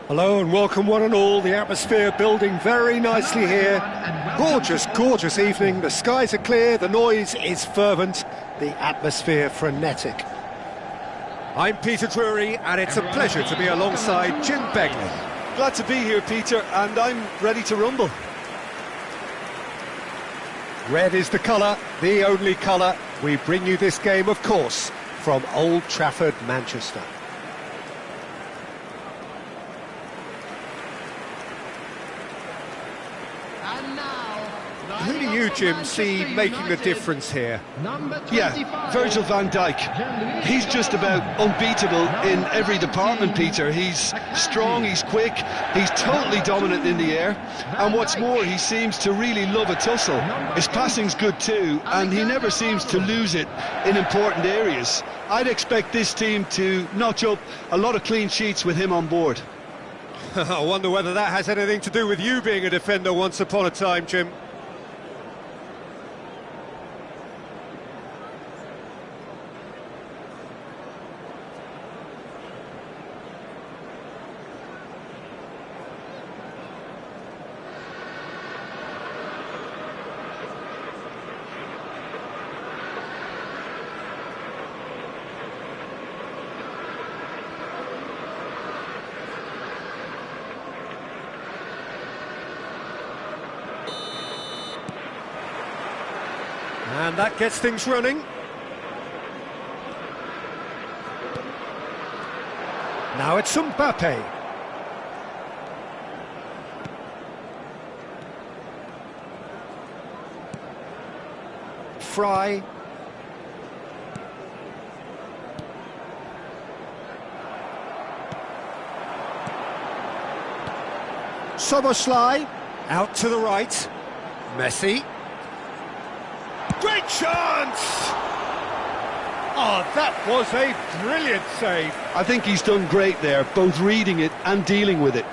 Hello and welcome one and all. The atmosphere building very nicely here. Gorgeous, gorgeous evening. The skies are clear, the noise is fervent, the atmosphere frenetic. I'm Peter Drury and it's a pleasure to be alongside Jim Begley. Glad to be here, Peter, and I'm ready to rumble. Red is the colour, the only colour. We bring you this game, of course, from Old Trafford, Manchester. Who do you, Jim, see making the difference here? Yeah, Virgil van Dijk. He's just about unbeatable in every department, Peter. He's strong, he's quick, he's totally dominant in the air, and what's more, he seems to really love a tussle. His passing's good too, and he never seems to lose it in important areas. I'd expect this team to notch up a lot of clean sheets with him on board. I wonder whether that has anything to do with you being a defender once upon a time, Jim. And that gets things running. Now it's Mbappe. Fry. Soboslai. Out to the right. Messi. Great chance! Oh, that was a brilliant save. I think he's done great there, both reading it and dealing with it.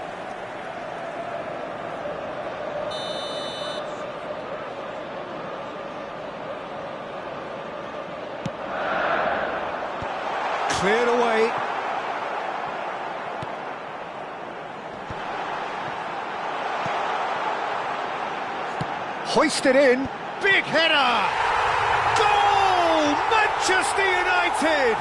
Cleared away. Hoisted in. Big header! Goal! Manchester United!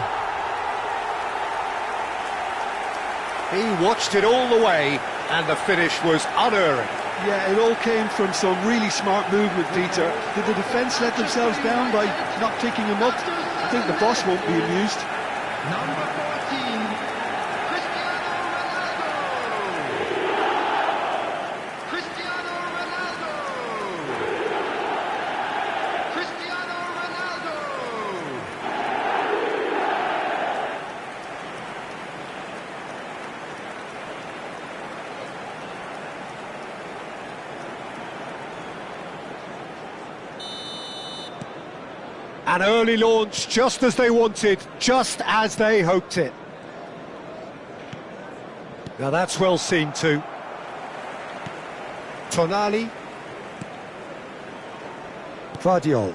He watched it all the way, and the finish was unerring. Yeah, it all came from some really smart movement, Peter. Did the defence let themselves down by not picking him up? I think the boss won't be amused. Number 14, Cristiano Ronaldo! Cristiano Ronaldo! Cristiano Ronaldo! An early launch, just as they wanted, just as they hoped it. Now that's well seen too. Tonali. Vardiol.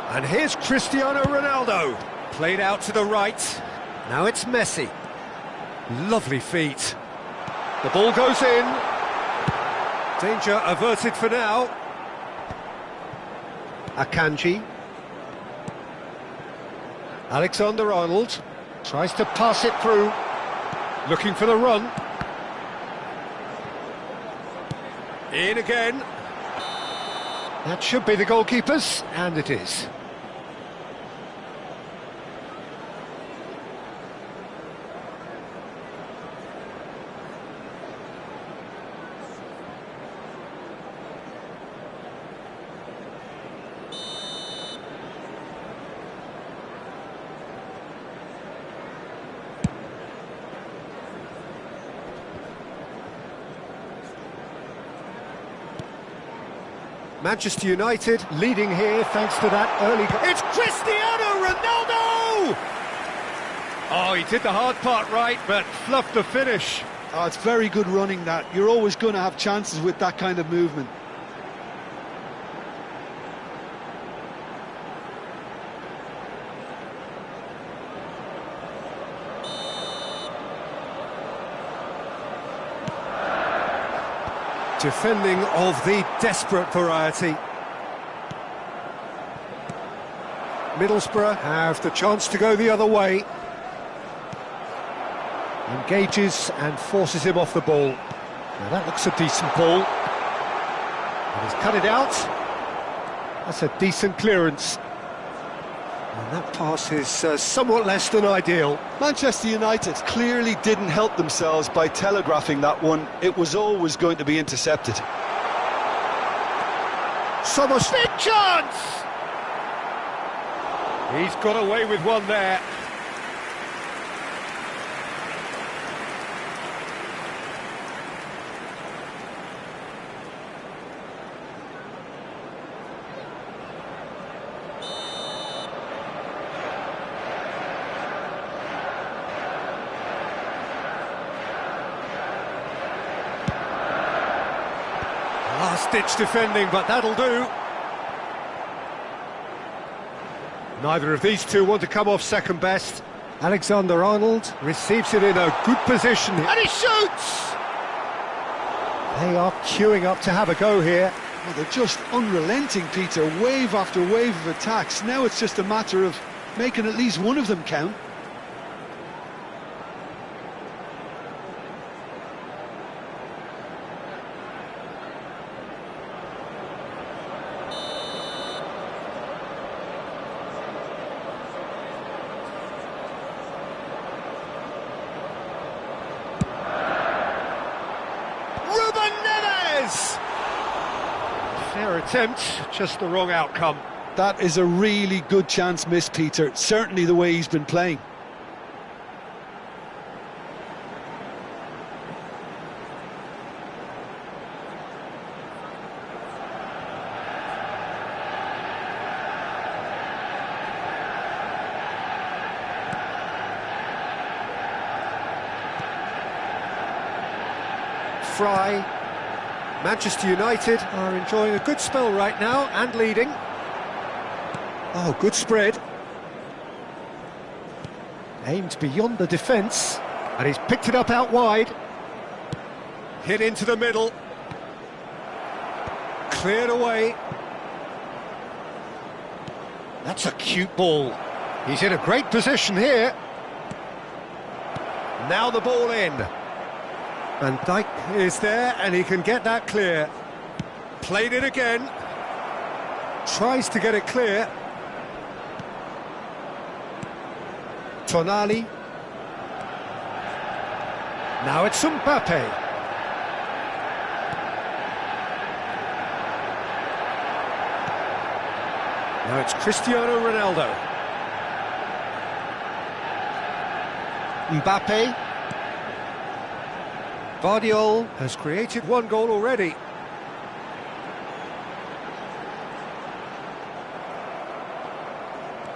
And here's Cristiano Ronaldo. Played out to the right. Now it's Messi. Lovely feet. The ball goes in. Danger averted for now. Akanji. Alexander-Arnold tries to pass it through, looking for the run. In again. That should be the goalkeeper's, and it is. Manchester United leading here thanks to that early goal. It's Cristiano Ronaldo! Oh, he did the hard part right, but fluffed the finish. Oh, it's very good running that. You're always going to have chances with that kind of movement. Defending of the desperate variety. Middlesbrough have the chance to go the other way. Engages and forces him off the ball. Now that looks a decent ball. And he's cut it out. That's a decent clearance. And that pass is somewhat less than ideal. Manchester United clearly didn't help themselves by telegraphing that one. It was always going to be intercepted. Somos, big chance! He's got away with one there. Last-ditch defending, but that'll do. Neither of these two want to come off second best. Alexander-Arnold receives it in a good position, and he shoots! They are queuing up to have a go here. Well, they're just unrelenting, Peter. Wave after wave of attacks. Now it's just a matter of making at least one of them count. Fair attempt, just the wrong outcome. That is a really good chance missed, Peter. Certainly the way he's been playing. Fry. Manchester United are enjoying a good spell right now and leading. Oh, good spread. Aimed beyond the defence, and he's picked it up out wide. Hit into the middle. Cleared away. That's a cute ball. He's in a great position here. Now the ball in. Van Dijk is there, and he can get that clear. Played it again. Tries to get it clear. Tonali. Now it's Mbappe. Now it's Cristiano Ronaldo. Mbappe. Vardiol has created one goal already.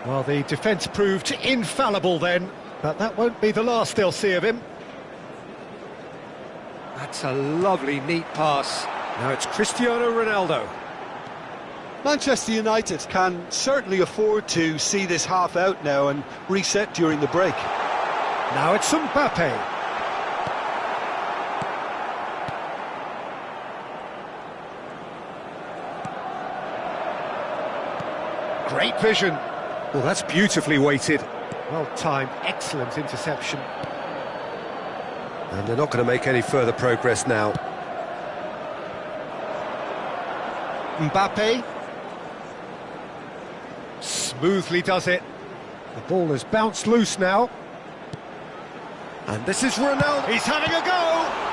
Well, the defence proved infallible then, but that won't be the last they'll see of him. That's a lovely, neat pass. Now it's Cristiano Ronaldo. Manchester United can certainly afford to see this half out now and reset during the break. Now it's Mbappe. Great vision. Well, that's beautifully weighted. Well timed, excellent interception. And they're not going to make any further progress now. Mbappe. Smoothly does it. The ball has bounced loose now. And this is Ronaldo. He's having a go!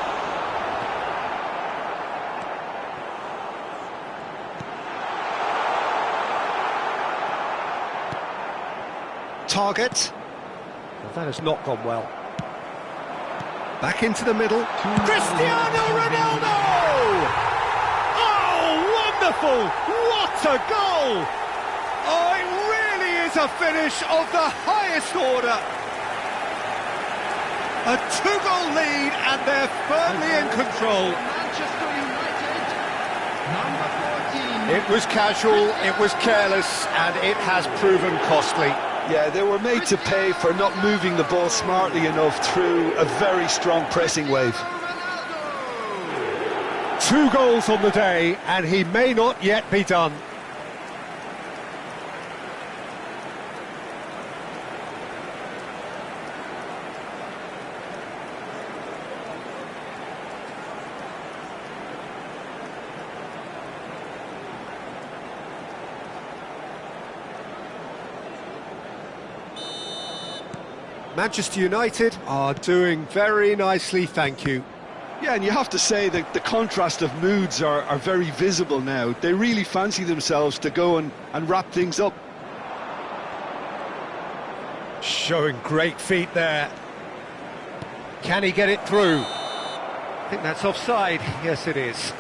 Target. Well, that has not gone well. Back into the middle. Cristiano Ronaldo! Oh, wonderful! What a goal! Oh, it really is a finish of the highest order. A two-goal lead, and they're firmly in control. Manchester United, number 14. It was casual, it was careless, and it has proven costly. Yeah, they were made to pay for not moving the ball smartly enough through a very strong pressing wave. 2 goals on the day, and he may not yet be done. Manchester United are doing very nicely, thank you. Yeah, and you have to say that the contrast of moods are very visible now. They really fancy themselves to go and wrap things up. Showing great feet there. Can he get it through? I think that's offside. Yes, it is.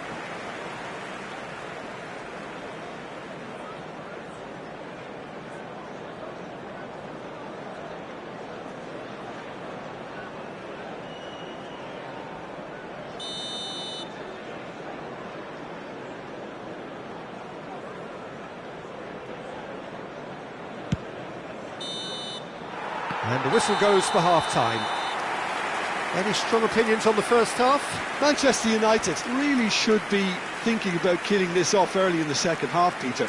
And the whistle goes for half-time. Any strong opinions on the first half? Manchester United really should be thinking about killing this off early in the second half, Peter.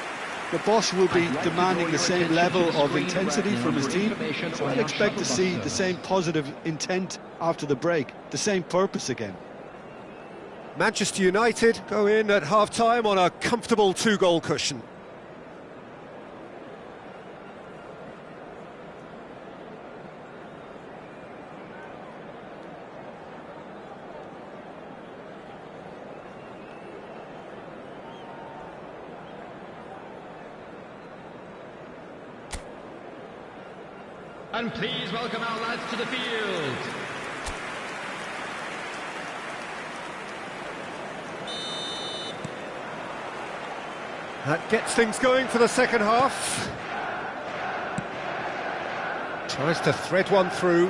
The boss will be demanding the same level of intensity from his team, so I'd expect to see the same positive intent after the break, the same purpose again. Manchester United go in at half-time on a comfortable 2-goal cushion. And please welcome our lads to the field. That gets things going for the second half. Tries to thread one through.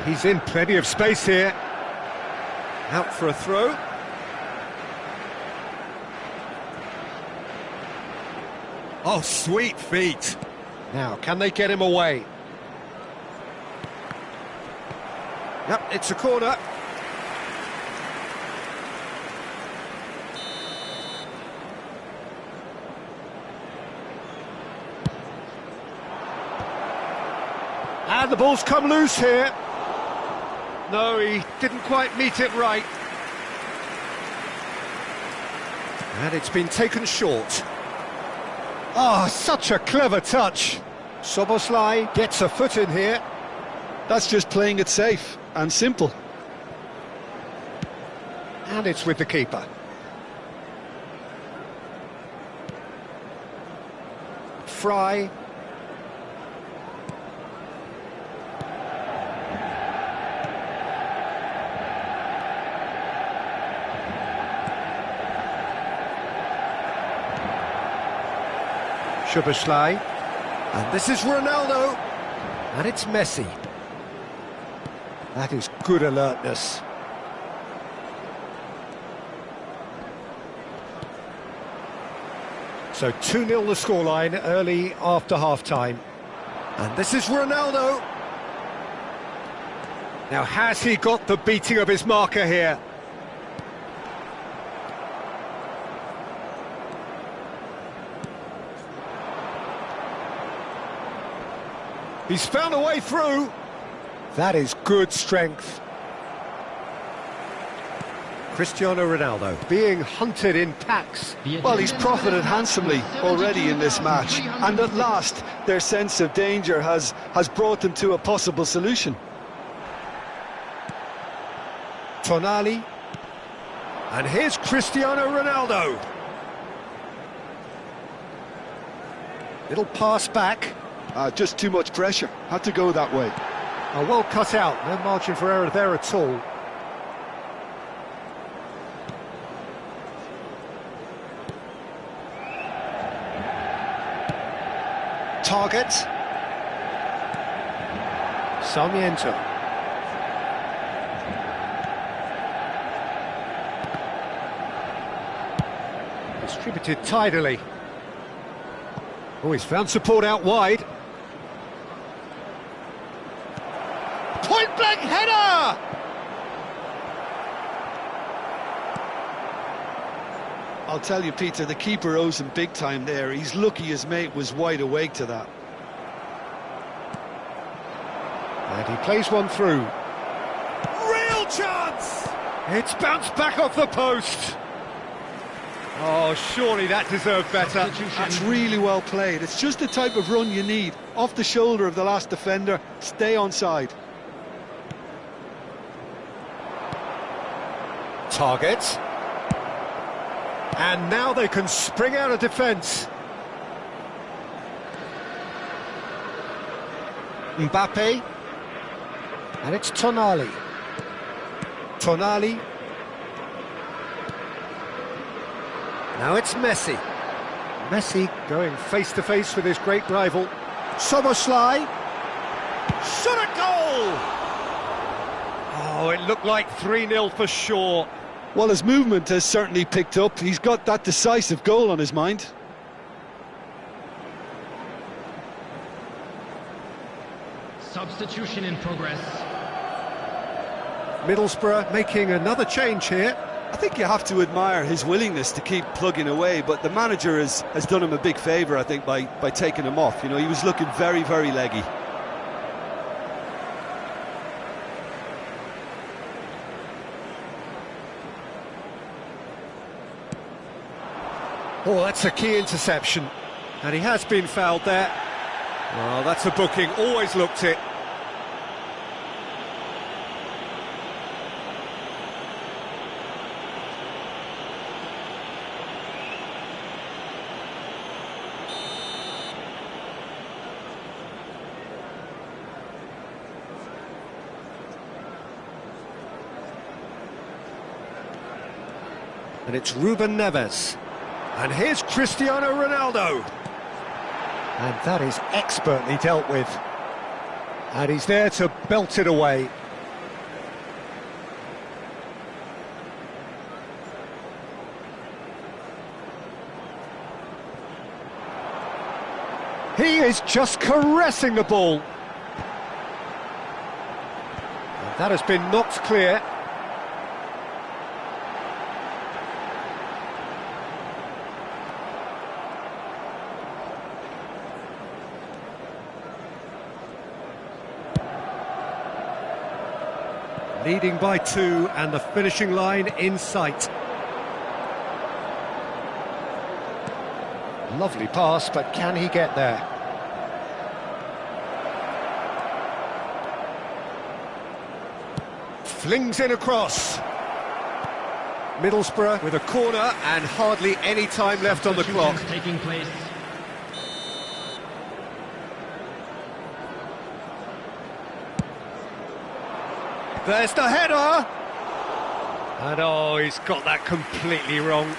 He's in plenty of space here. Out for a throw. Oh, sweet feet. Now, can they get him away? Yep, it's a corner. And the ball's come loose here. No, he didn't quite meet it right. And it's been taken short. Oh, such a clever touch. Soboslai gets a foot in here. That's just playing it safe and simple. And it's with the keeper. Fry. Soboslai. And this is Ronaldo. And it's Messi. That is good alertness. So 2-0 the scoreline early after half-time. And this is Ronaldo. Now, has he got the beating of his marker here? He's found a way through. That is good strength. Cristiano Ronaldo being hunted in packs. Well, he's profited handsomely already in this match, and at last their sense of danger has brought them to a possible solution. Tonali. And here's Cristiano Ronaldo. Little pass back. Just too much pressure. Had to go that way. Oh, well cut out. No margin for error there at all. Target. Sarmiento. Distributed tidily. Oh, he's found support out wide. Point-blank header! I'll tell you, Peter, the keeper owes him big time there. He's lucky his mate was wide awake to that. And he plays one through. Real chance! It's bounced back off the post. Oh, surely that deserved better. That's really well played. It's just the type of run you need. Off the shoulder of the last defender, stay onside. Target. And now they can spring out of defence. Mbappe. And it's Tonali. Tonali. Now it's Messi. Messi going face-to-face with his great rival. Szoboszlai. Shot a goal! Oh, it looked like 3-0 for sure. Well, his movement has certainly picked up. He's got that decisive goal on his mind. Substitution in progress. Middlesbrough making another change here. I think you have to admire his willingness to keep plugging away, but the manager has done him a big favour, I think, by taking him off. You know, he was looking very, very leggy. Oh, that's a key interception. And he has been fouled there. Well, that's a booking, always looked it. And it's Ruben Neves. And here's Cristiano Ronaldo. And that is expertly dealt with. And he's there to belt it away. He is just caressing the ball. And that has been knocked clear. Leading by 2 and the finishing line in sight. Lovely pass, but can he get there? Flings in across. Middlesbrough with a corner and hardly any time left on the clock. Taking place. There's the header! And oh, he's got that completely wrong.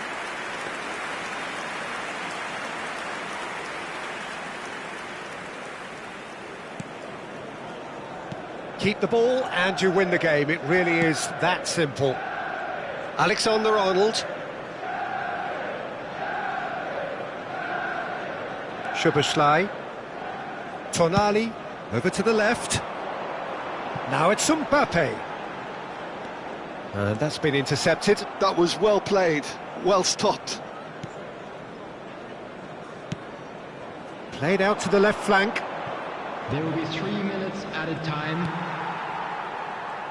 Keep the ball and you win the game. It really is that simple. Alexander-Arnold. Szoboszlai. Tonali, over to the left. Now it's Mbappe. And that's been intercepted. That was well played, well stopped. Played out to the left flank. There will be 3 minutes added time.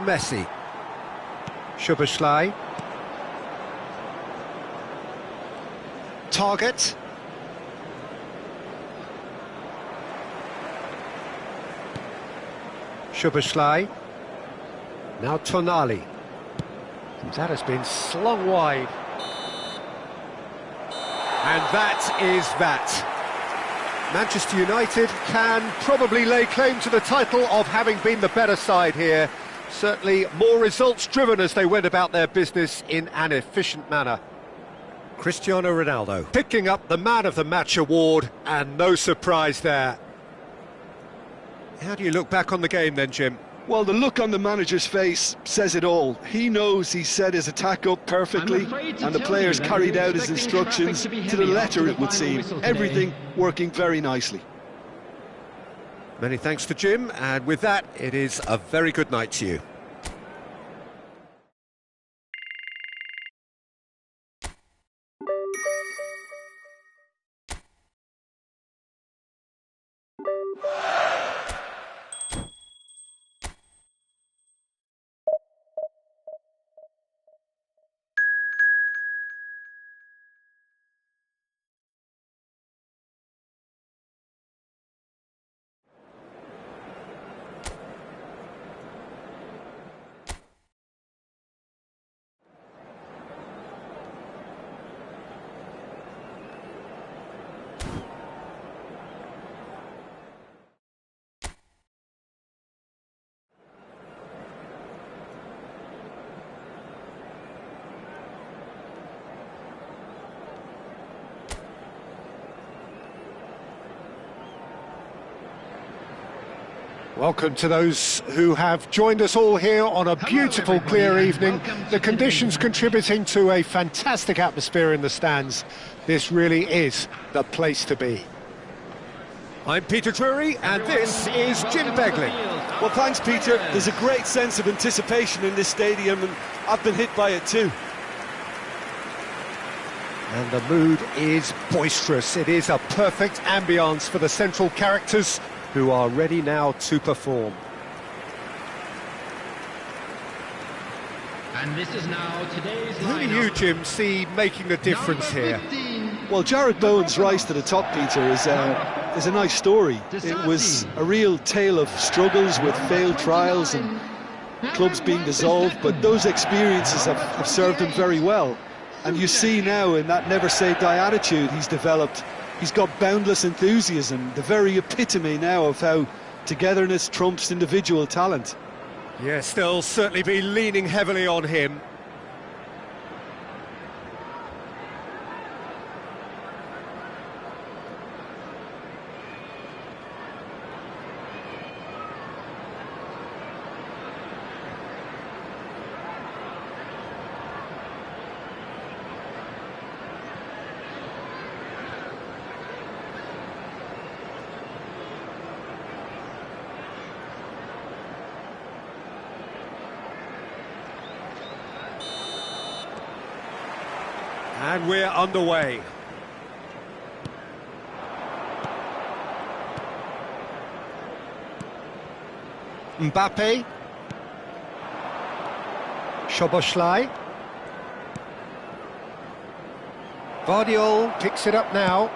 Messi. Szoboszlai. Target. Szoboszlai. Now Tonali. And that has been slung wide. And that is that. Manchester United can probably lay claim to the title of having been the better side here. Certainly more results-driven as they went about their business in an efficient manner. Cristiano Ronaldo picking up the Man of the Match award, and no surprise there. How do you look back on the game then, Jim? Well, the look on the manager's face says it all. He knows he set his attack up perfectly, and the players carried out his instructions to the letter, it would seem. Everything working very nicely. Many thanks to Jim, and with that, it is a very good night to you. Welcome to those who have joined us all here on a beautiful, clear evening. The conditions contributing to a fantastic atmosphere in the stands. This really is the place to be. I'm Peter Drury, and this is Jim Begley. Well, thanks, Peter. There's a great sense of anticipation in this stadium, and I've been hit by it too. And the mood is boisterous. It is a perfect ambience for the central characters who are ready now to perform. And this is now today's Who do you, Jim, see making the difference here? Well, Jared Bowen's rise to the top, Peter, is a nice story. It was a real tale of struggles with failed trials and clubs being dissolved, but those experiences have served him very well. And you see now in that never say die attitude he's developed, he's got boundless enthusiasm, the very epitome now of how togetherness trumps individual talent. Yes, they'll certainly be leaning heavily on him. And we're underway. Mbappe. Szoboszlai. Vardiol picks it up now.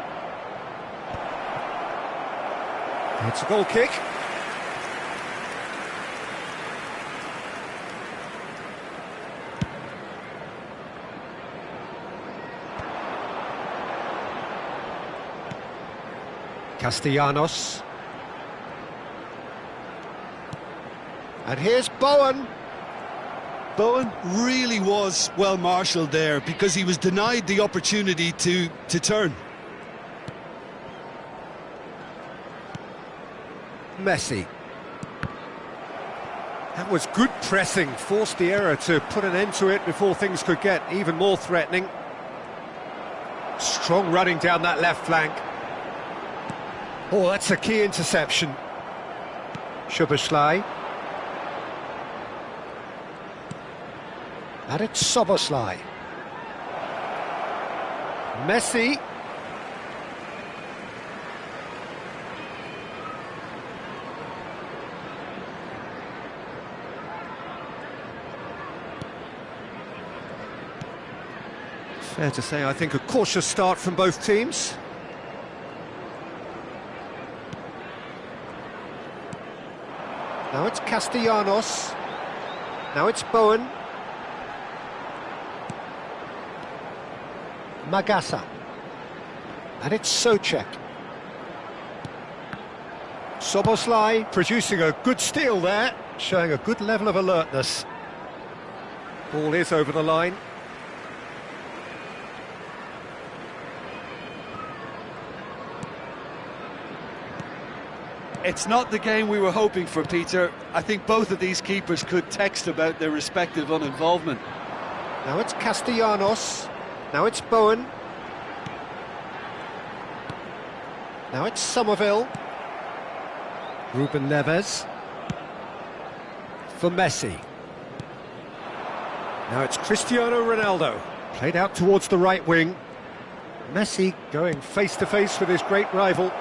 It's a goal kick. Castellanos. And here's Bowen. Bowen really was well marshalled there because he was denied the opportunity to turn. Messi. That was good pressing, forced the error to put an end to it before things could get even more threatening. Strong running down that left flank. Oh, that's a key interception. Szoboszlai. And it's Szoboszlai. Messi. Fair to say, I think, a cautious start from both teams. Now it's Castellanos. Now it's Bowen. Magasa. And it's Souček. Szoboszlai producing a good steal there, showing a good level of alertness. Ball is over the line. It's not the game we were hoping for, Peter. I think both of these keepers could text about their respective uninvolvement. Now it's Castellanos. Now it's Bowen. Now it's Somerville. Ruben Neves. For Messi. Now it's Cristiano Ronaldo. Played out towards the right wing. Messi going face-to-face with his great rival.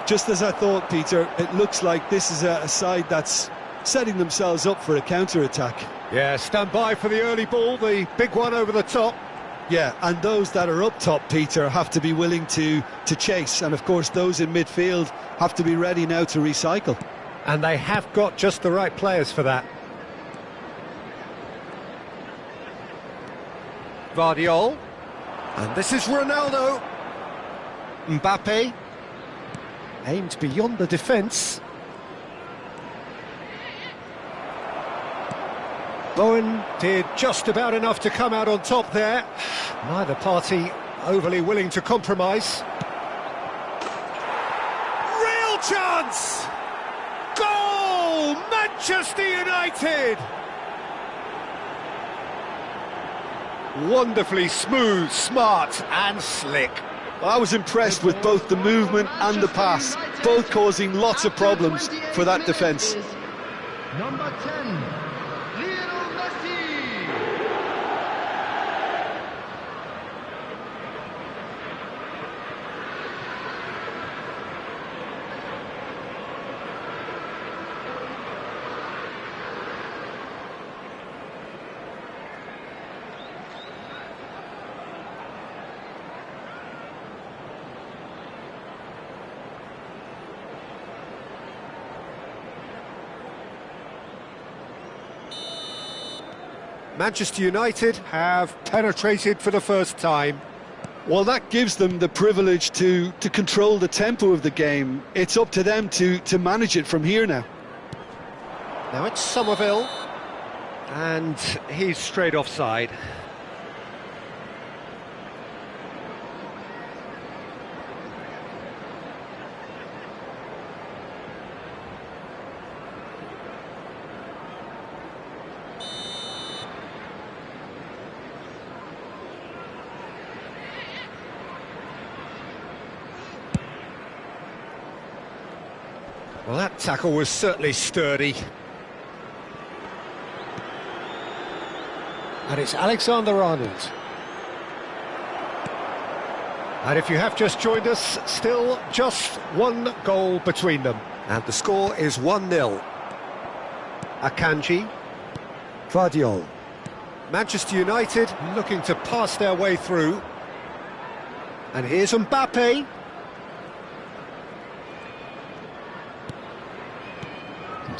Just as I thought, Peter, it looks like this is a side that's setting themselves up for a counter-attack. Yeah, stand by for the early ball, the big one over the top. Yeah, and those that are up top, Peter, have to be willing to chase. And, of course, those in midfield have to be ready now to recycle. And they have got just the right players for that. Vardiol. And this is Ronaldo. Mbappe. Aimed beyond the defence. Bowen did just about enough to come out on top there. Neither party overly willing to compromise. Real chance! Goal! Manchester United! Wonderfully smooth, smart and slick. Well, I was impressed with both the movement and the pass, both causing lots of problems for that defence. Number 10, Lionel Messi. Manchester United have penetrated for the first time. Well, that gives them the privilege to control the tempo of the game. It's up to them to manage it from here now. Now it's Somerville, and he's straight offside. Well, that tackle was certainly sturdy. And it's Alexander-Arnold. And if you have just joined us, still just one goal between them. And the score is 1-0. Akanji. Gvardiol. Manchester United looking to pass their way through. And here's Mbappe.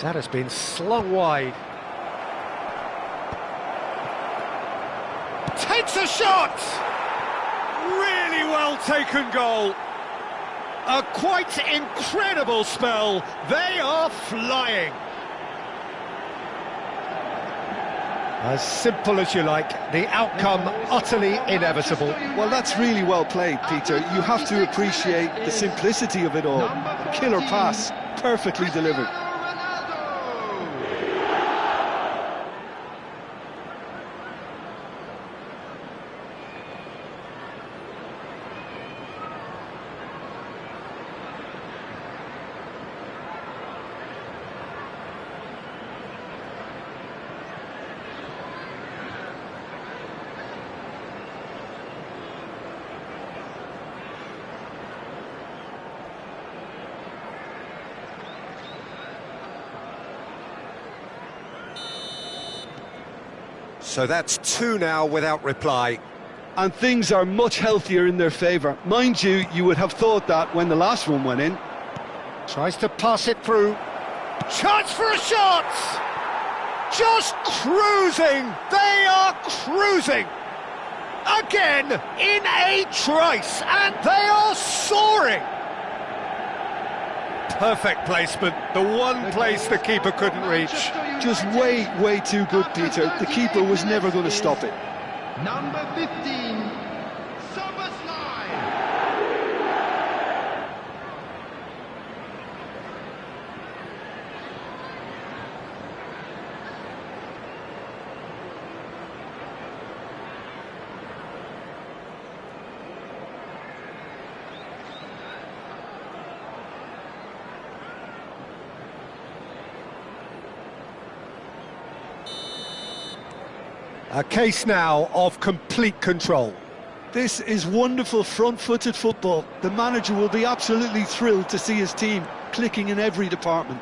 That has been slung wide. Takes a shot! Really well taken goal. A quite incredible spell. They are flying. As simple as you like, the outcome utterly inevitable. Well, that's really well played, Peter. You have to appreciate the simplicity of it all. A killer pass, perfectly delivered. So that's 2 now without reply. And things are much healthier in their favour. Mind you, you would have thought that when the last one went in. Tries to pass it through. Chance for a shot! Just cruising! They are cruising! Again, in a trice, and they are soaring! Perfect placement, the one place the keeper couldn't reach. Just way too good, Peter. The keeper was never going to stop it. Number 15, A case now of complete control. This is wonderful front-footed football. The manager will be absolutely thrilled to see his team clicking in every department.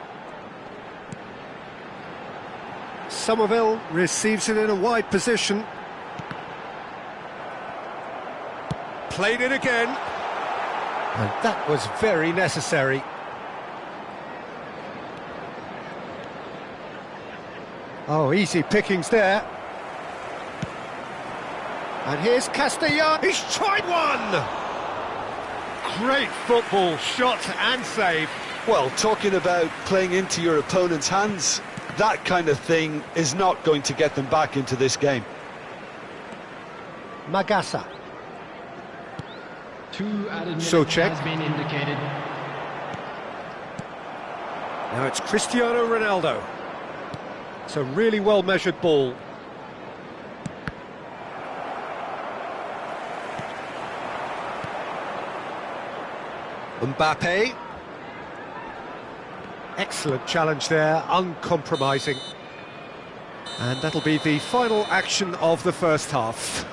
Somerville receives it in a wide position. Played it again. And that was very necessary. Oh, easy pickings there. And here's Castellan. He's tried one! Great football, shot and save. Well, talking about playing into your opponent's hands, that kind of thing is not going to get them back into this game. Magassa. 2 added minutes Souček. has been indicated. Now it's Cristiano Ronaldo. It's a really well-measured ball. Mbappe. Excellent challenge there, uncompromising. And that'll be the final action of the first half.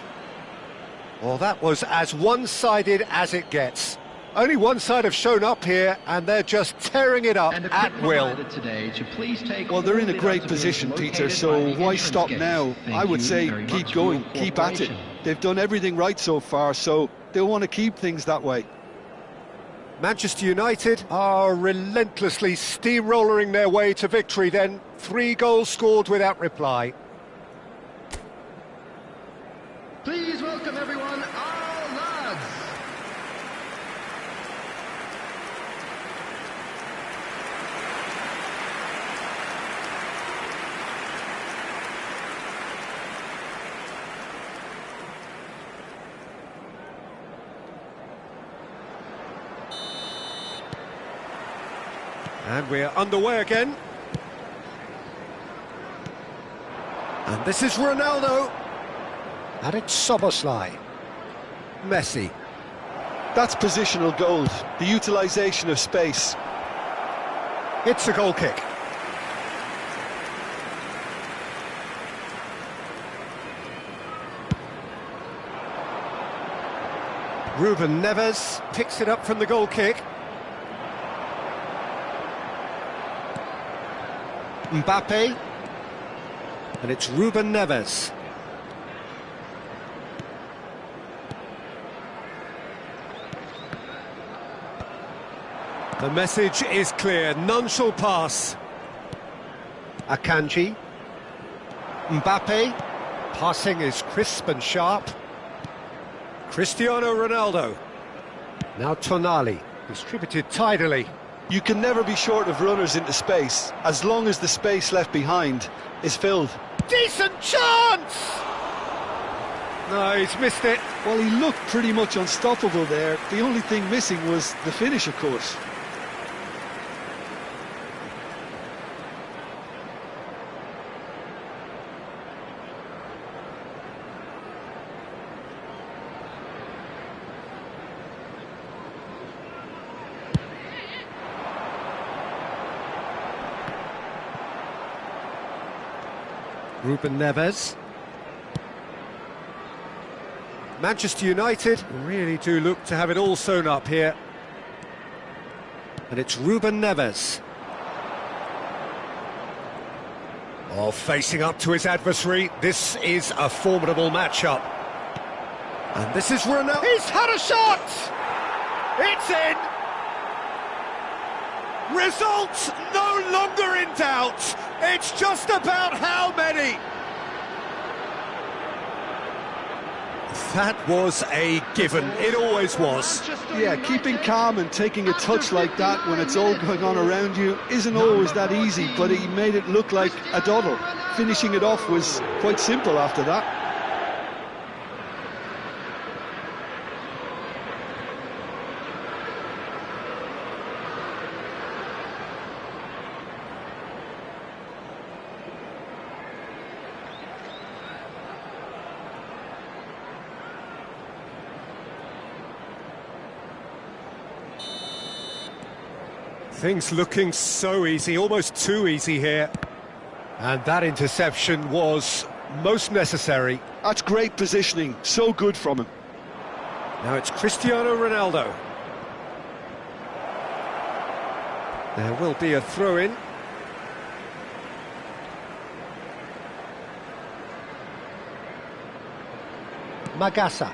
Well, that was as one-sided as it gets. Only one side have shown up here, and they're just tearing it up at will. Well, they're in a great position, Peter, so why stop now? I would say keep going, keep at it. They've done everything right so far, so they'll want to keep things that way. Manchester United are relentlessly steamrolling their way to victory then. 3 goals scored without reply. Please welcome everyone, our lads. And we're underway again. And this is Ronaldo. And it's Szoboszlai. Messi. That's positional gold, the utilisation of space. It's a goal kick. Ruben Neves picks it up from the goal kick. Mbappe. And it's Ruben Neves. The message is clear, none shall pass. Akanji. Mbappe. Passing is crisp and sharp. Cristiano Ronaldo. Now Tonali, distributed tidily. You can never be short of runners into space, as long as the space left behind is filled. Decent chance! No, he's missed it. Well, he looked pretty much unstoppable there. The only thing missing was the finish, of course. Ruben Neves. Manchester United really do look to have it all sewn up here. And it's Ruben Neves. Oh, facing up to his adversary. This is a formidable matchup. And this is Ronaldo. He's had a shot! It's in! Results no longer in doubt. It's just about how many. That was a given. It always was. Yeah, keeping calm and taking a touch like that when it's all going on around you isn't always that easy, but he made it look like a doddle. Finishing it off was quite simple after that. Things looking so easy, almost too easy here. And that interception was most necessary. That's great positioning, so good from him. Now it's Cristiano Ronaldo. There will be a throw-in. Magassa.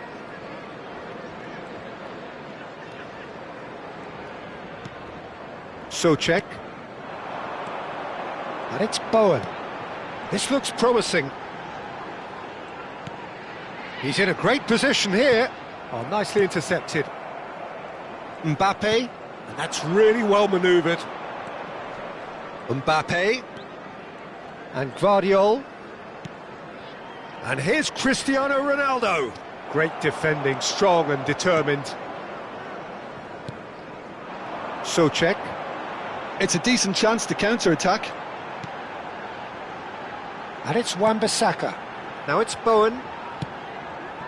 Souček. And it's Bowen. This looks promising. He's in a great position here. Oh, nicely intercepted. Mbappe. And that's really well manoeuvred. Mbappe. And Guardiola. And here's Cristiano Ronaldo. Great defending, strong and determined. Souček. It's a decent chance to counter-attack. And it's Wan-Bissaka. Now it's Bowen.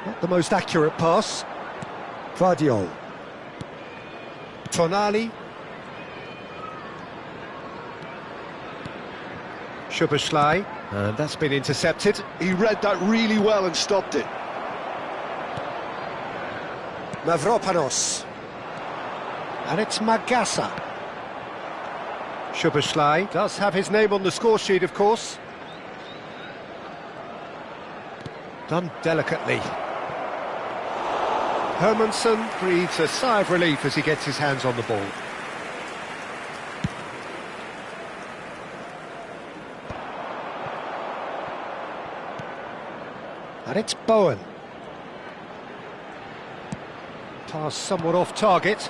Not the most accurate pass. Vardiol. Tonali. Szoboszlai. And that's been intercepted. He read that really well and stopped it. Mavropanos. And it's Magasa. Szoboszlai does have his name on the score sheet, of course. Done delicately. Hermansen breathes a sigh of relief as he gets his hands on the ball. And it's Bowen. Pass somewhat off target.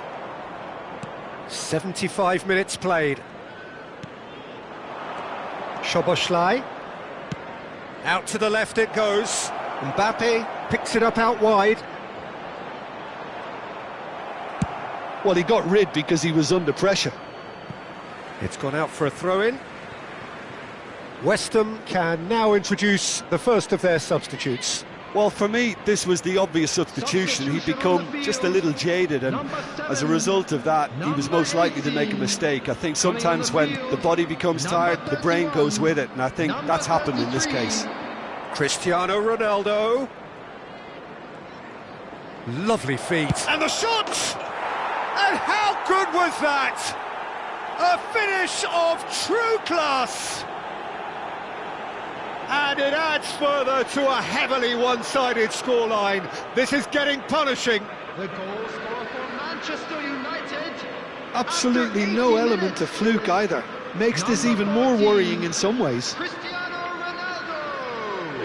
75 minutes played. Szoboszlai. Out to the left it goes. Mbappe picks it up out wide. Well, he got rid because he was under pressure. It's gone out for a throw-in. West Ham can now introduce the first of their substitutes. Well, for me, this was the obvious substitution. He'd become just a little jaded, and as a result of that, he was most likely to make a mistake. I think sometimes when the body becomes tired, the brain goes with it, and I think that's happened in this case. Cristiano Ronaldo. Lovely feet. And the shot! And how good was that? A finish of true class! And it adds further to a heavily one-sided scoreline. This is getting punishing. The goal scorer for Manchester United. Absolutely no element of fluke either. Makes this even more worrying in some ways. Cristiano Ronaldo.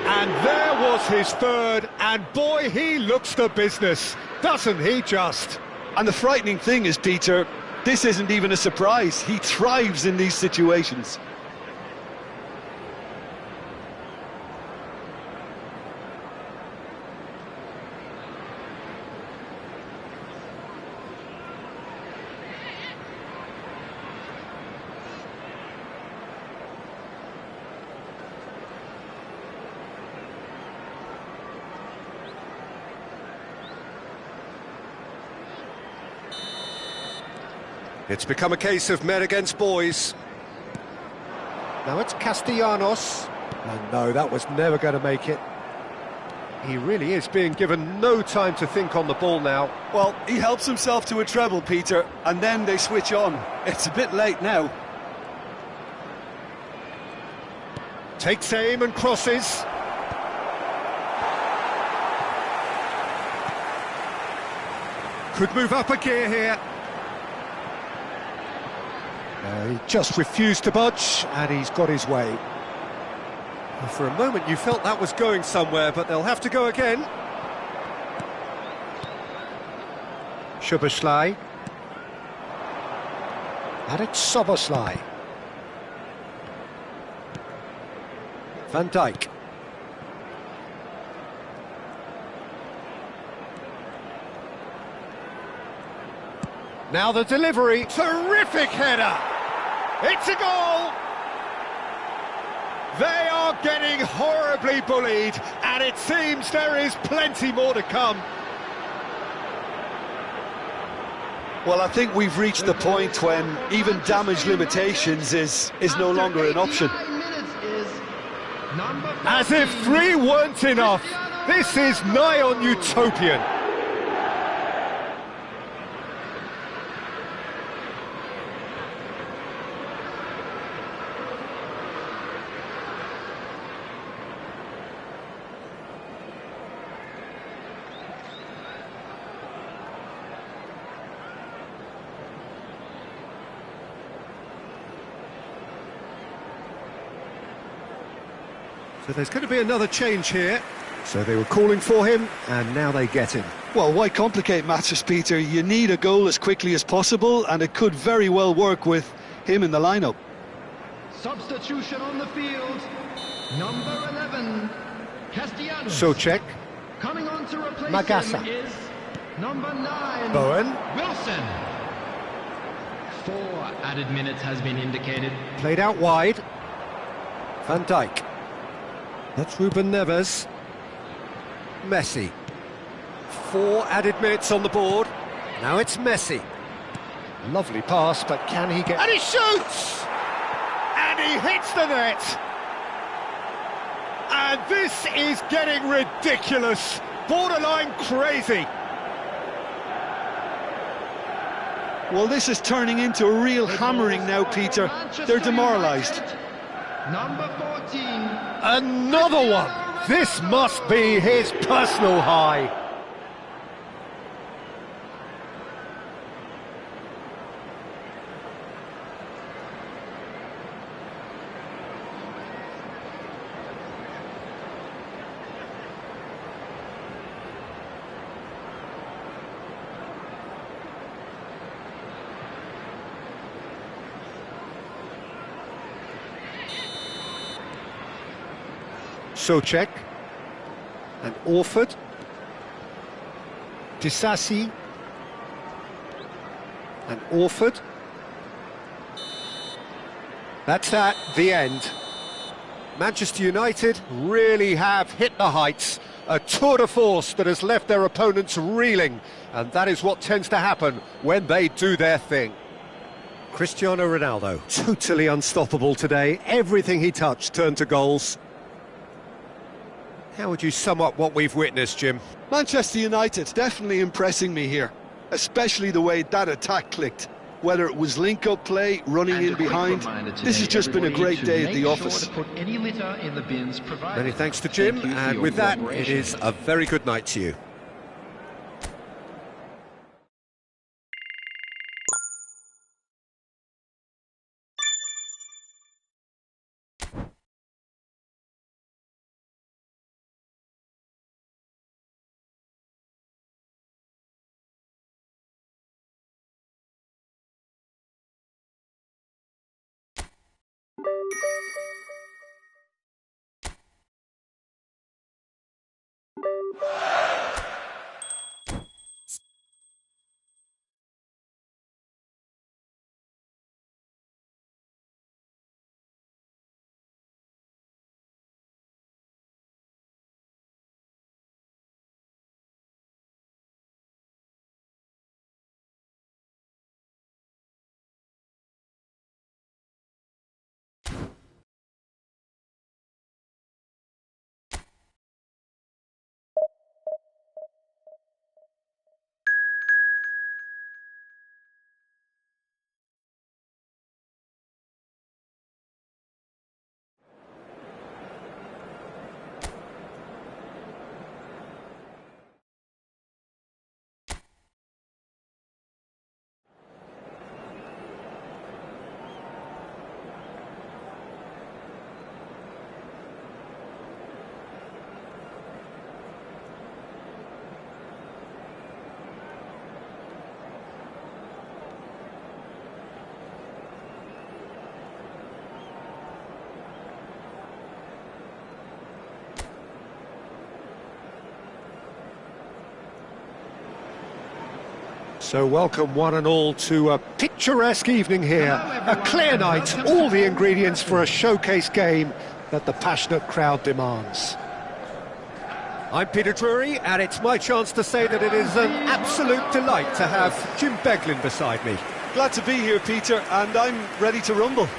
And there was his third, and boy, he looks the business, doesn't he just? And the frightening thing is, Peter, this isn't even a surprise. He thrives in these situations. It's become a case of men against boys. Now it's Castellanos. And no, that was never going to make it. He really is being given no time to think on the ball now. Well, he helps himself to a treble, Peter, and then they switch on. It's a bit late now. Takes aim and crosses. Could move up a gear here. He just refused to budge, and he's got his way. Well, for a moment you felt that was going somewhere, but they'll have to go again. Szoboszlai. And it's Szoboszlai. Van Dijk. Now the delivery, terrific header! It's a goal! They are getting horribly bullied, and it seems there is plenty more to come. Well, I think we've reached the point when even damage limitations is no longer an option. As if 3 weren't enough, this is nigh on utopian. So there's going to be another change here. So they were calling for him, and now they get him. Well, why complicate matters, Peter? You need a goal as quickly as possible, and it could very well work with him in the lineup. Substitution on the field. Number 11, Castellanos. Souček. Coming on to replace Magasa. him is number 9, Bowen. Wilson. 4 added minutes has been indicated. Played out wide. Van Dijk. That's Ruben Neves. Messi. 4 added minutes on the board. Now it's Messi. Lovely pass, but can he get... And he shoots! And he hits the net! And this is getting ridiculous. Borderline crazy. Well, this is turning into a real hammering now, Peter. They're demoralised. Number 14. Another one! This must be his personal high. Socek and Orford, Disasi and Orford. That's at the end. Manchester United really have hit the heights, a tour de force that has left their opponents reeling, and that is what tends to happen when they do their thing. Cristiano Ronaldo, totally unstoppable today. Everything he touched turned to goals. How would you sum up what we've witnessed, Jim? Manchester United definitely impressing me here, especially the way that attack clicked. Whether it was link-up play, running in behind, this has just been a great day at the office. Many thanks to Jim, and with that, it is a very good night to you. So welcome one and all to a picturesque evening here, a clear night, all the ingredients for a showcase game that the passionate crowd demands. I'm Peter Drury, and it's my chance to say that it is an absolute delight to have Jim Beglin beside me. Glad to be here, Peter, and I'm ready to rumble.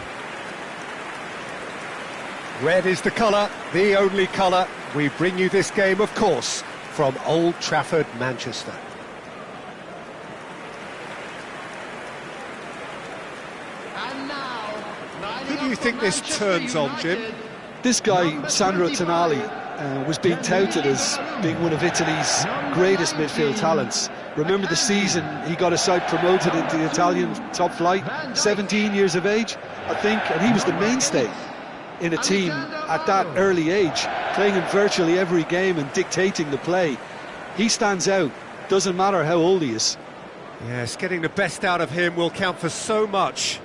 Red is the colour, the only colour. We bring you this game, of course, from Old Trafford, Manchester. Who do you think this turns on, Jim? This guy, Sandro Tonali, was being touted as being one of Italy's greatest midfield talents. Remember the season he got his side promoted into the Italian top flight, 17 years of age, I think, and he was the mainstay in a team at that early age, playing in virtually every game and dictating the play. He stands out, doesn't matter how old he is. Yes, getting the best out of him will count for so much.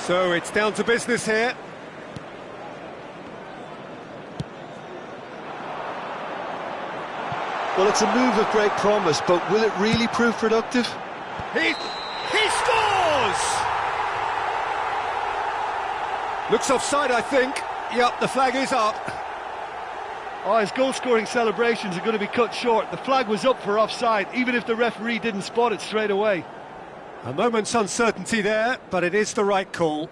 So it's down to business here. Well, it's a move of great promise, but will it really prove productive? He scores! Looks offside, I think. Yep, the flag is up. Oh, his goal-scoring celebrations are going to be cut short. The flag was up for offside, even if the referee didn't spot it straight away. A moment's uncertainty there, but it is the right call.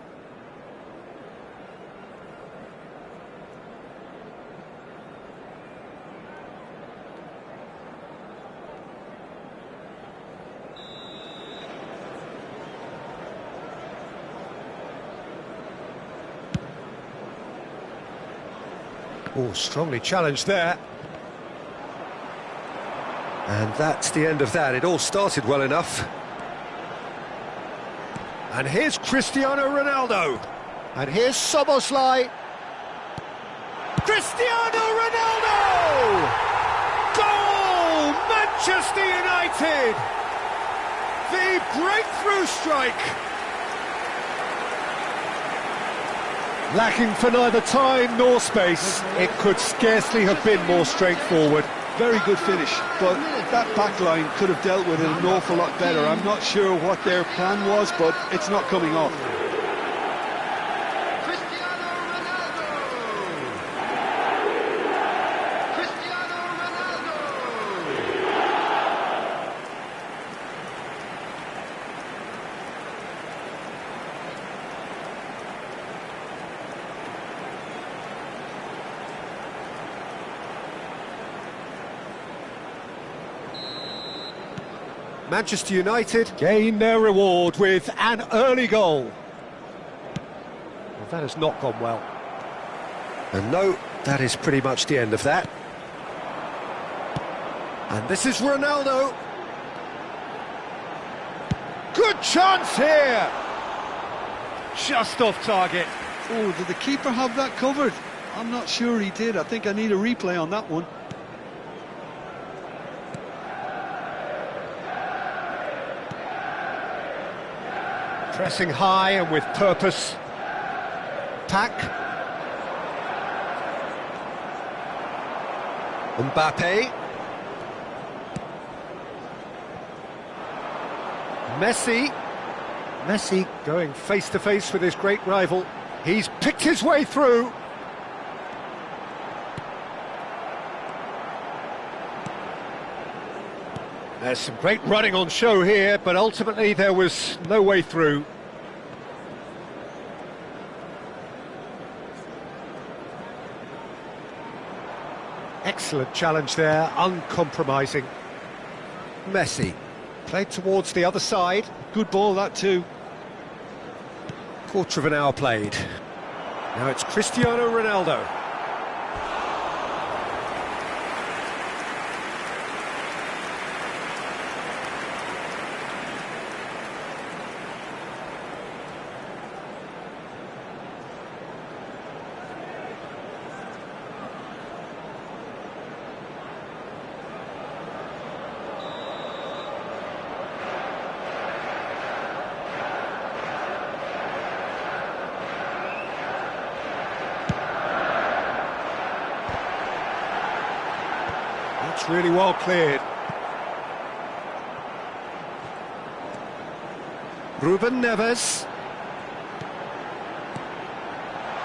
Oh, strongly challenged there. And that's the end of that. It all started well enough. And here's Cristiano Ronaldo. And here's Szoboszlai. Cristiano Ronaldo! Goal! Manchester United! The breakthrough strike! Lacking for neither time nor space, it could scarcely have been more straightforward. Very good finish, but that back line could have dealt with it an awful lot better. I'm not sure what their plan was, but it's not coming off. Manchester United gain their reward with an early goal. Well, that has not gone well. And no, that is pretty much the end of that. And this is Ronaldo. Good chance here! Just off target. Oh, did the keeper have that covered? I'm not sure he did. I think I need a replay on that one. Pressing high and with purpose. Pack. Mbappe. Messi. Messi going face to face with his great rival. He's picked his way through. There's some great running on show here, but ultimately there was no way through. Excellent challenge there, uncompromising. Messi, played towards the other side. Good ball, that too. Quarter of an hour played. Now it's Cristiano Ronaldo. It's really well cleared. Ruben Neves.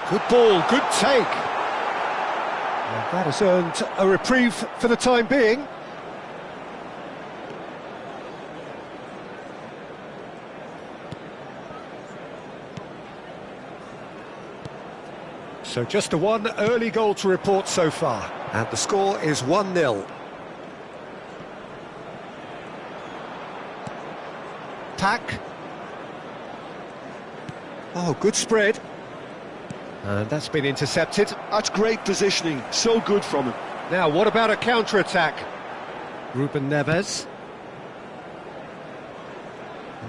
Good ball, good take. And that has earned a reprieve for the time being. So just the one early goal to report so far. And the score is 1-0. Pack. Oh, good spread. And that's been intercepted. That's great positioning, so good from him. Now, what about a counter-attack? Ruben Neves.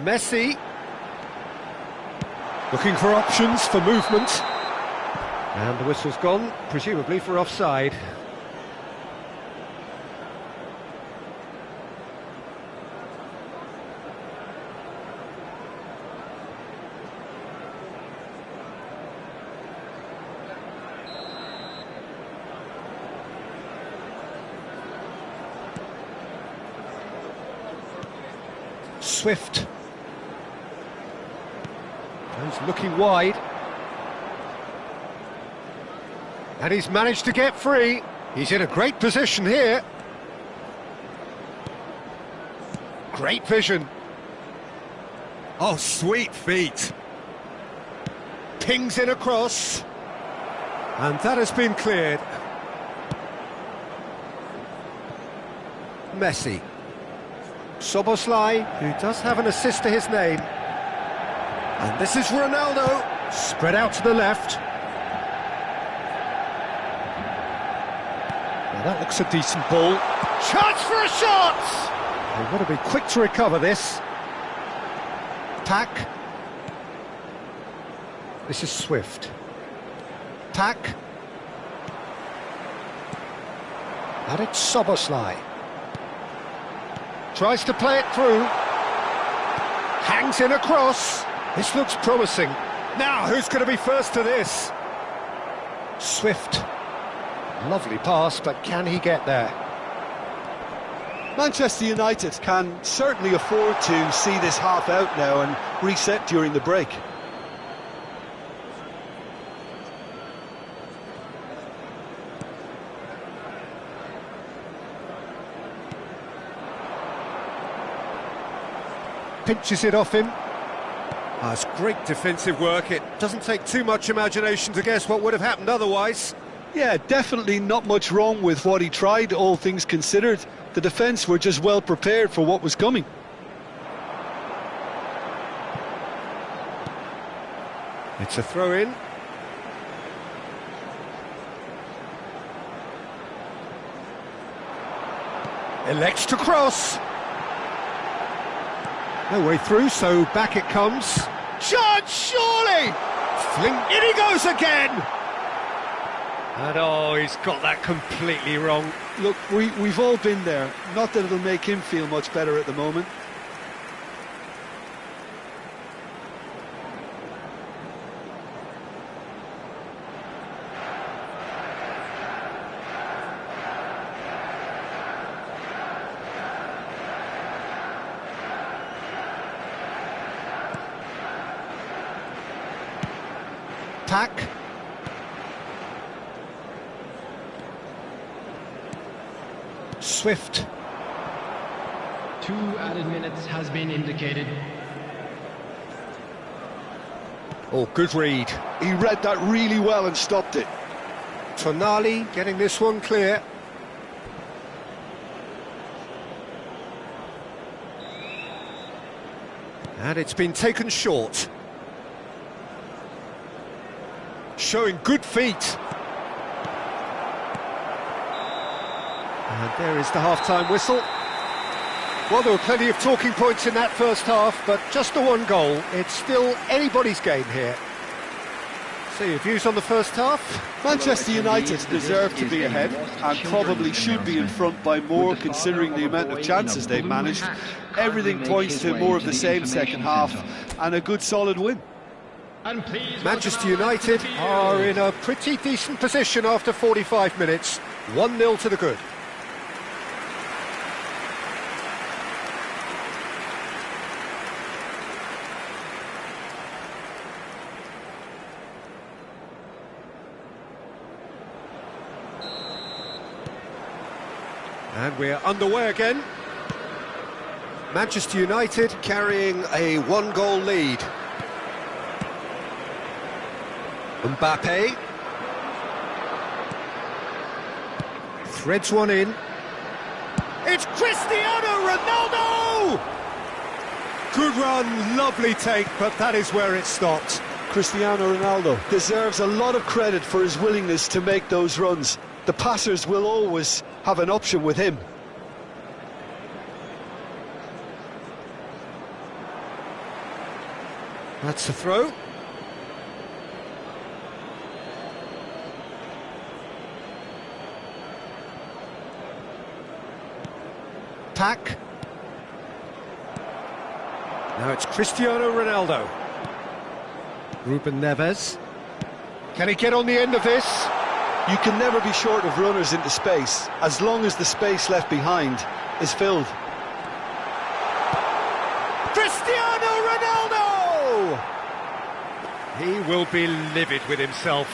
Messi. Looking for options for movement. And the whistle's gone, presumably for offside. Swift. He's looking wide. And he's managed to get free. He's in a great position here. Great vision. Oh, sweet feet. Pings in across. And that has been cleared. Messi. Szoboszlai, who does have an assist to his name. And this is Ronaldo. Spread out to the left. Now that looks a decent ball. Chance for a shot! They've got to be quick to recover this. Pack. This is Swift. Pack. And it's Szoboszlai. Tries to play it through. Hangs in across. This looks promising. Now, who's going to be first to this? Swift. Lovely pass, but can he get there? Manchester United can certainly afford to see this half out now and reset during the break. Pinches it off him. That's great defensive work. It doesn't take too much imagination to guess what would have happened otherwise. Yeah, definitely not much wrong with what he tried, all things considered. The defence were just well prepared for what was coming. It's a throw-in. Elects to cross. No way through, so back it comes. Chance, surely! Fling, in he goes again! And oh, he's got that completely wrong. Look, we've all been there. Not that it'll make him feel much better at the moment. Pack. Swift. 2 added minutes has been indicated. Oh, good read. He read that really well and stopped it. Tonali getting this one clear. And it's been taken short. Showing good feet. And there is the half-time whistle. Well, there were plenty of talking points in that first half, but just the one goal. It's still anybody's game here. So your views on the first half? Manchester United deserve to be ahead and probably should be in front by more considering the amount of chances they've managed. Everything points to more of the same second half and a good solid win. Manchester United are in a pretty decent position after 45 minutes. 1-0 to the good. And we're underway again. Manchester United carrying a 1-goal lead. Mbappe threads one in. It's Cristiano Ronaldo! Good run, lovely take, but that is where it stopped. Cristiano Ronaldo deserves a lot of credit for his willingness to make those runs. The passers will always have an option with him. That's the throw. Pack. Now it's Cristiano Ronaldo. Ruben Neves. Can he get on the end of this? You can never be short of runners into space, as long as the space left behind is filled. Cristiano Ronaldo! He will be livid with himself.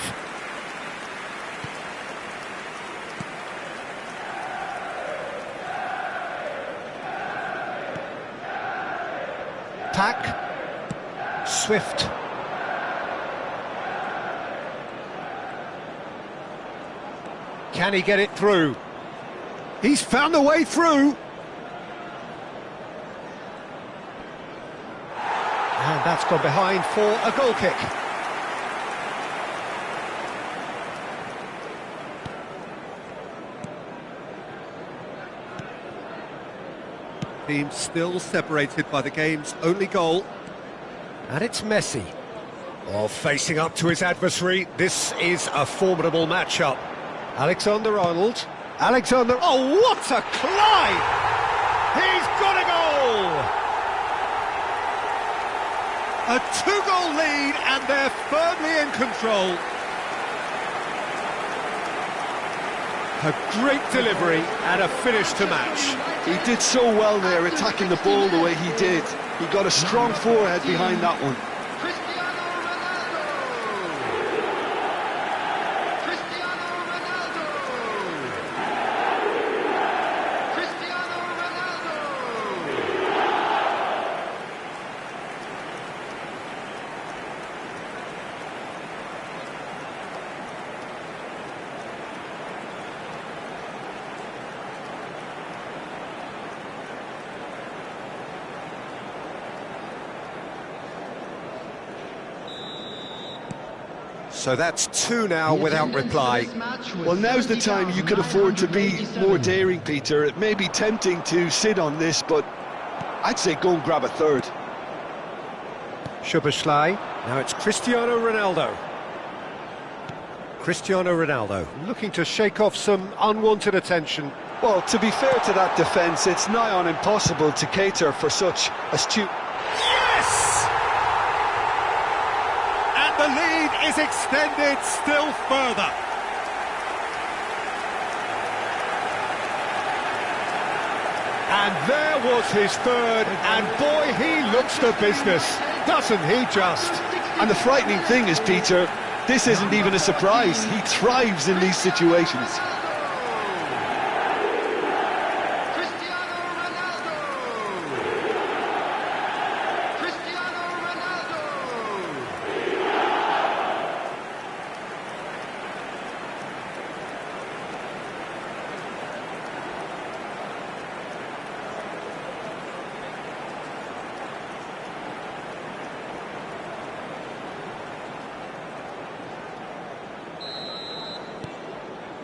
Pack. Swift. Can he get it through? He's found a way through. And that's gone behind for a goal kick. Team still separated by the game's only goal. And it's Messi. Oh, facing up to his adversary, this is a formidable matchup. Alexander-Arnold. Alexander... Oh, what a climb! He's got a goal! A two-goal lead, and they're firmly in control. A great delivery and a finish to match. He did so well there, attacking the ball the way he did. He got a strong forehead behind that one. So that's two now without reply. Well, now's the time you could afford to be more daring, Peter. It may be tempting to sit on this, but I'd say go and grab a third. Szoboszlai. Now it's Cristiano Ronaldo. Cristiano Ronaldo looking to shake off some unwanted attention. Well, to be fair to that defence, it's nigh on impossible to cater for such astute... Yes! And the lead is extended still further. And there was his third, and boy, he looks the business, doesn't he just? And the frightening thing is, Peter, this isn't even a surprise. He thrives in these situations.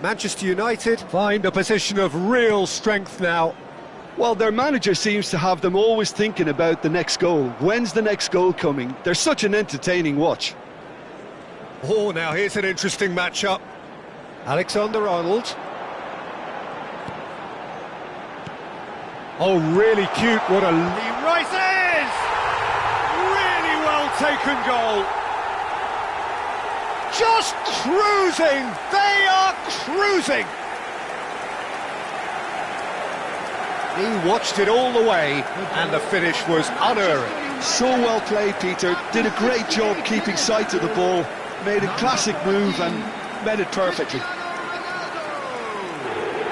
Manchester United find a position of real strength now. Well, their manager seems to have them always thinking about the next goal. When's the next goal coming? They're such an entertaining watch. Oh, now here's an interesting matchup. Alexander-Arnold. Oh, really cute, what a... He rises! Really well taken goal. Just cruising! They are cruising! He watched it all the way, and the finish was unerring. So well played, Peter. Did a great job keeping sight of the ball. Made a classic move and met it perfectly.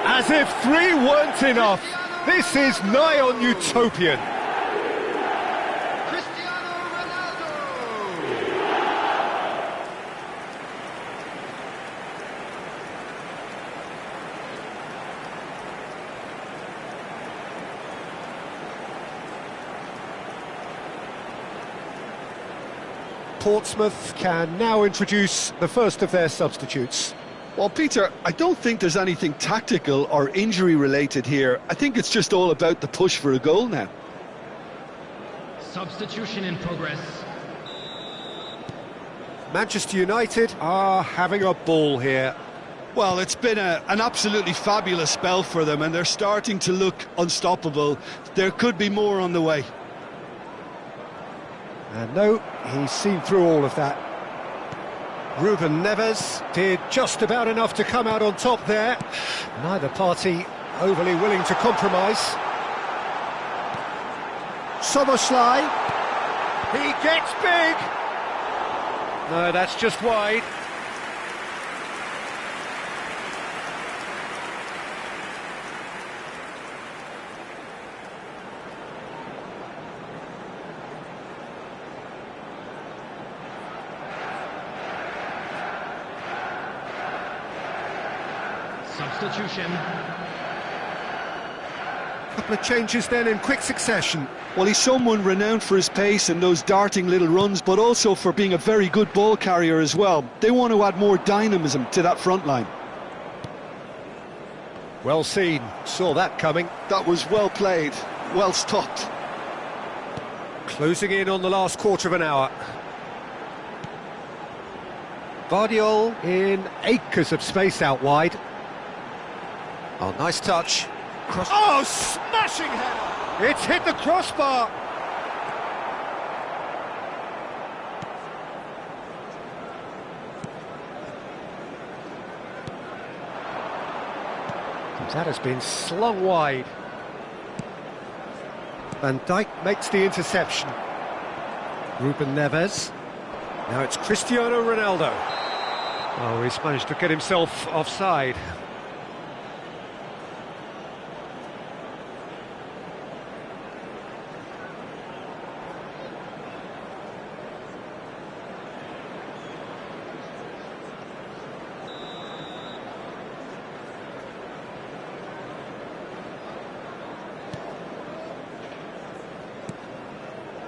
As if three weren't enough, this is nigh on utopian. Portsmouth can now introduce the first of their substitutes. Well, Peter, I don't think there's anything tactical or injury related here. I think it's just all about the push for a goal now. Substitution in progress. Manchester United are having a ball here. Well, it's been an absolutely fabulous spell for them, and they're starting to look unstoppable. There could be more on the way. And no, he's seen through all of that. Ruben Neves did just about enough to come out on top there. Neither party overly willing to compromise. Soboslai. He gets big. No, that's just wide. Substitution. Couple of changes then in quick succession. Well, he's someone renowned for his pace and those darting little runs, but also for being a very good ball carrier as well. They want to add more dynamism to that front line. Well seen, saw that coming. That was well played, well stopped. Closing in on the last quarter of an hour. Vardiol in acres of space out wide. Oh, nice touch. Oh, smashing header! It's hit the crossbar! That has been slung wide. Van Dijk makes the interception. Ruben Neves. Now it's Cristiano Ronaldo. Oh, he's managed to get himself offside.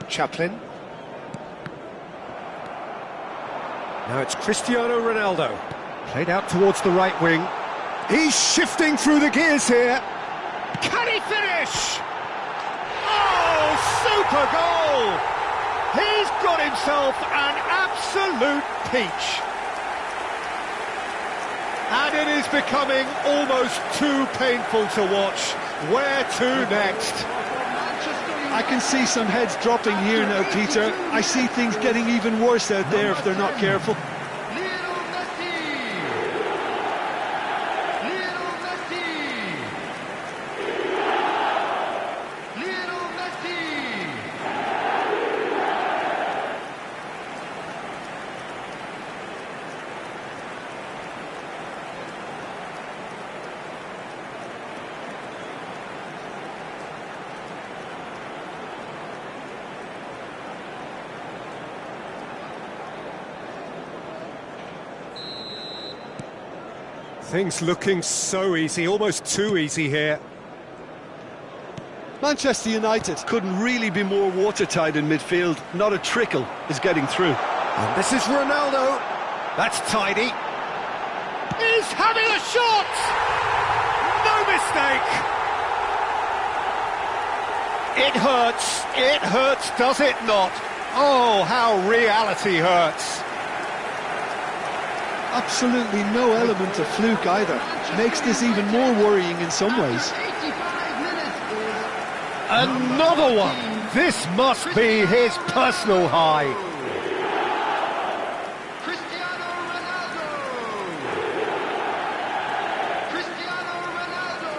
Chaplin. Now it's Cristiano Ronaldo. Played out towards the right wing. He's shifting through the gears here. Can he finish? Oh, super goal! He's got himself an absolute peach. And it is becoming almost too painful to watch. Where to next? I can see some heads dropping here now, Peter. I see things getting even worse out there if they're not careful. Things looking so easy, almost too easy here. Manchester United couldn't really be more watertight in midfield. Not a trickle is getting through. And this is Ronaldo. That's tidy. He's having a shot! No mistake! It hurts, does it not? Oh, how reality hurts. Absolutely no element of fluke either. Makes this even more worrying in some ways. Another one! This must be his personal high. Cristiano Ronaldo! Cristiano Ronaldo!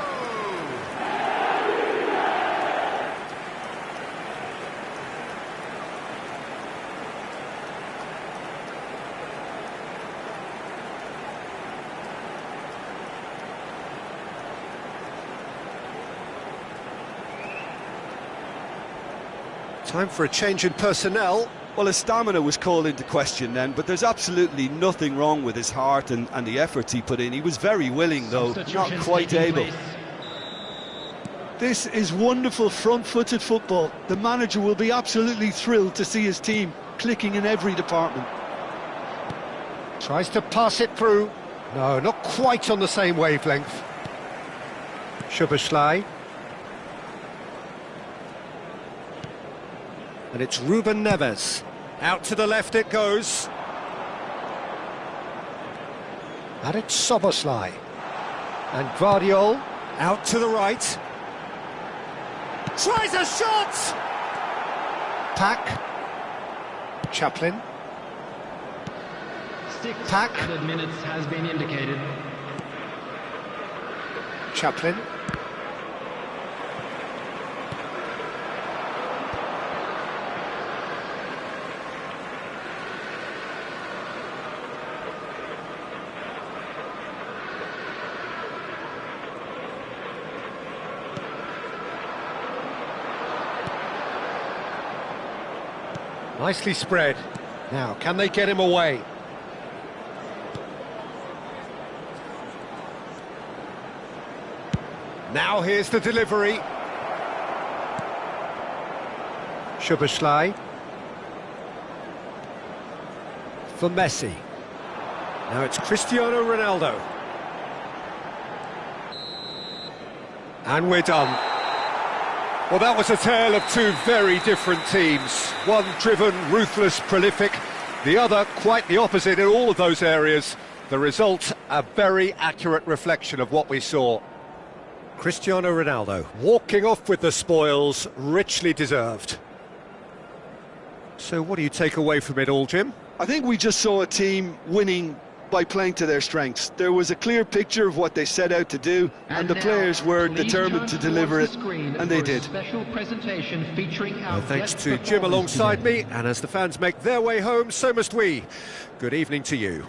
Time for a change in personnel. Well, his stamina was called into question then, but there's absolutely nothing wrong with his heart and the efforts he put in. He was very willing, though, not quite able. This is wonderful front-footed football. The manager will be absolutely thrilled to see his team clicking in every department. Tries to pass it through. No, not quite on the same wavelength. Szoboszlai. And it's Ruben Neves. Out to the left it goes. And it's Szoboszlai. And Vardiol out to the right. Tries a shot! Pack. Chaplin. Pack. Added minutes has been indicated. Chaplin. Nicely spread. Now, can they get him away? Now here's the delivery. Szoboszlai. For Messi. Now it's Cristiano Ronaldo. And we're done. Well, that was a tale of two very different teams. One driven, ruthless, prolific. The other quite the opposite in all of those areas. The result, a very accurate reflection of what we saw. Cristiano Ronaldo walking off with the spoils, richly deserved. So what do you take away from it all, Jim? I think we just saw a team winning by playing to their strengths. There was a clear picture of what they set out to do, and the players were determined to deliver it, and they did. Special presentation featuring Well, thanks to Jim alongside me, and as the fans make their way home, so must we. Good evening to you.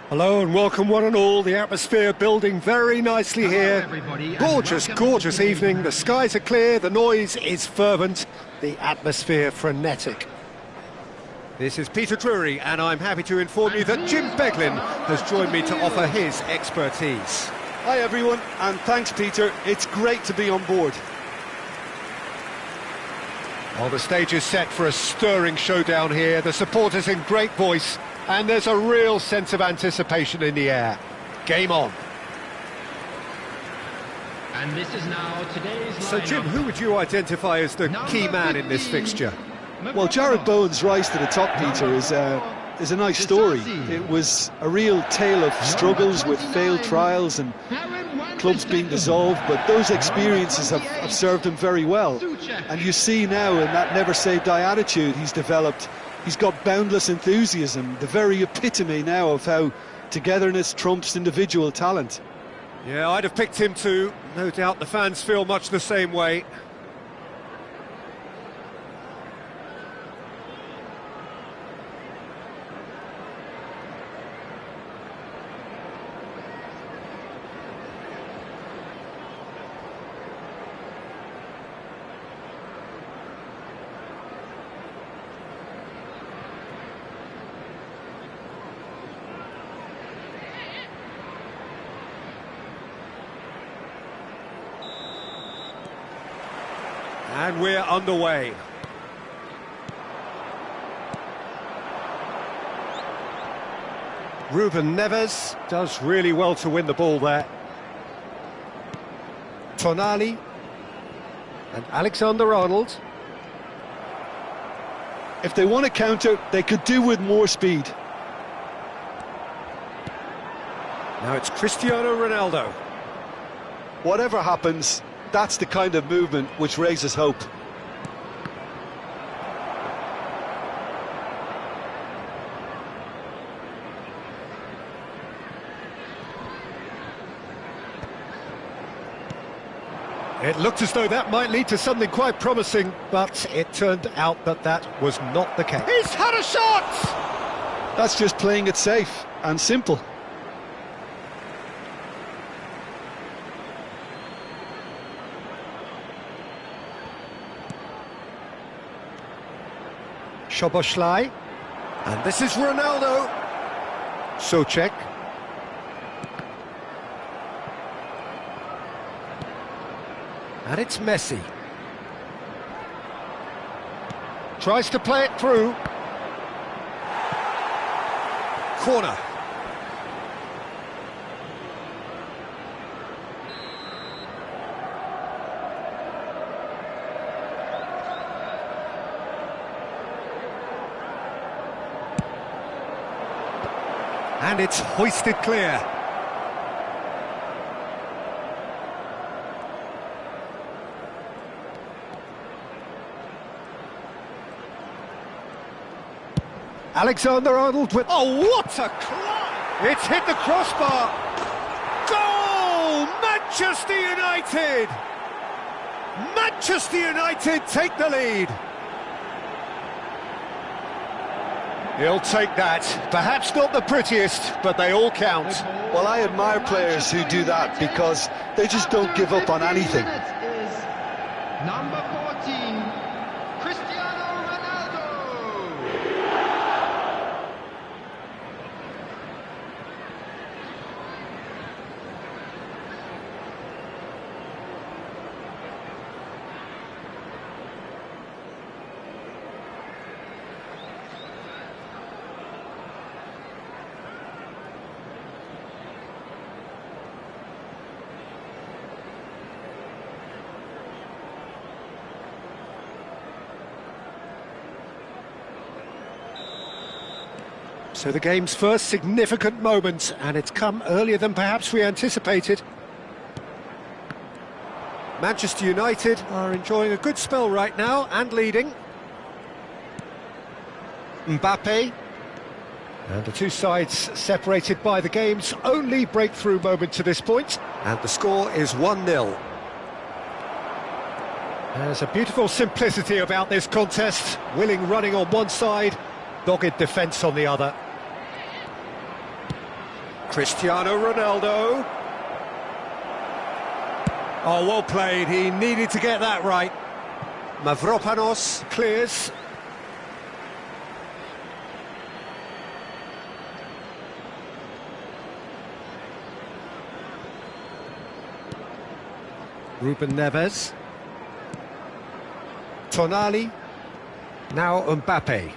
Hello and welcome one and all. The atmosphere building very nicely here. Gorgeous, gorgeous evening. The skies are clear, the noise is fervent, the atmosphere frenetic. This is Peter Drury and I'm happy to inform you that Jim Beglin has joined me to offer his expertise. Hi everyone, and thanks Peter, it's great to be on board. Well, the stage is set for a stirring showdown here. The supporters in great voice, and there's a real sense of anticipation in the air. Game on. And this is now today's lineup. So, Jim, who would you identify as the key man in this fixture? Well, Jared Bowen's rise to the top, Peter, is a nice story. It was a real tale of struggles with failed trials and clubs being dissolved, but those experiences have served him very well. And you see now in that never-say-die attitude he's developed, he's got boundless enthusiasm, the very epitome now of how togetherness trumps individual talent. Yeah, I'd have picked him too. No doubt the fans feel much the same way. And we're underway. Ruben Neves does really well to win the ball there. Tonali. And Alexander-Arnold. If they want to counter, they could do with more speed. Now it's Cristiano Ronaldo. Whatever happens, that's the kind of movement which raises hope. It looked as though that might lead to something quite promising, but it turned out that that was not the case. He's had a shot! That's just playing it safe and simple. Szoboszlai. And this is Ronaldo. Souček. And it's Messi. Tries to play it through. Corner. And it's hoisted clear. Alexander-Arnold with... Oh, what a climb! It's hit the crossbar. Goal! Manchester United! Manchester United take the lead. He'll take that. Perhaps not the prettiest, but they all count. Well, I admire players who do that because they just don't give up on anything. Number 14, Cristiano Ronaldo. So the game's first significant moment, and it's come earlier than perhaps we anticipated. Manchester United are enjoying a good spell right now and leading. Mbappe. And the two sides separated by the game's only breakthrough moment to this point. And the score is 1-0. There's a beautiful simplicity about this contest. Willing running on one side, dogged defence on the other. Cristiano Ronaldo. Oh, well played. He needed to get that right. Mavropanos clears. Ruben Neves. Tonali. Now Mbappe.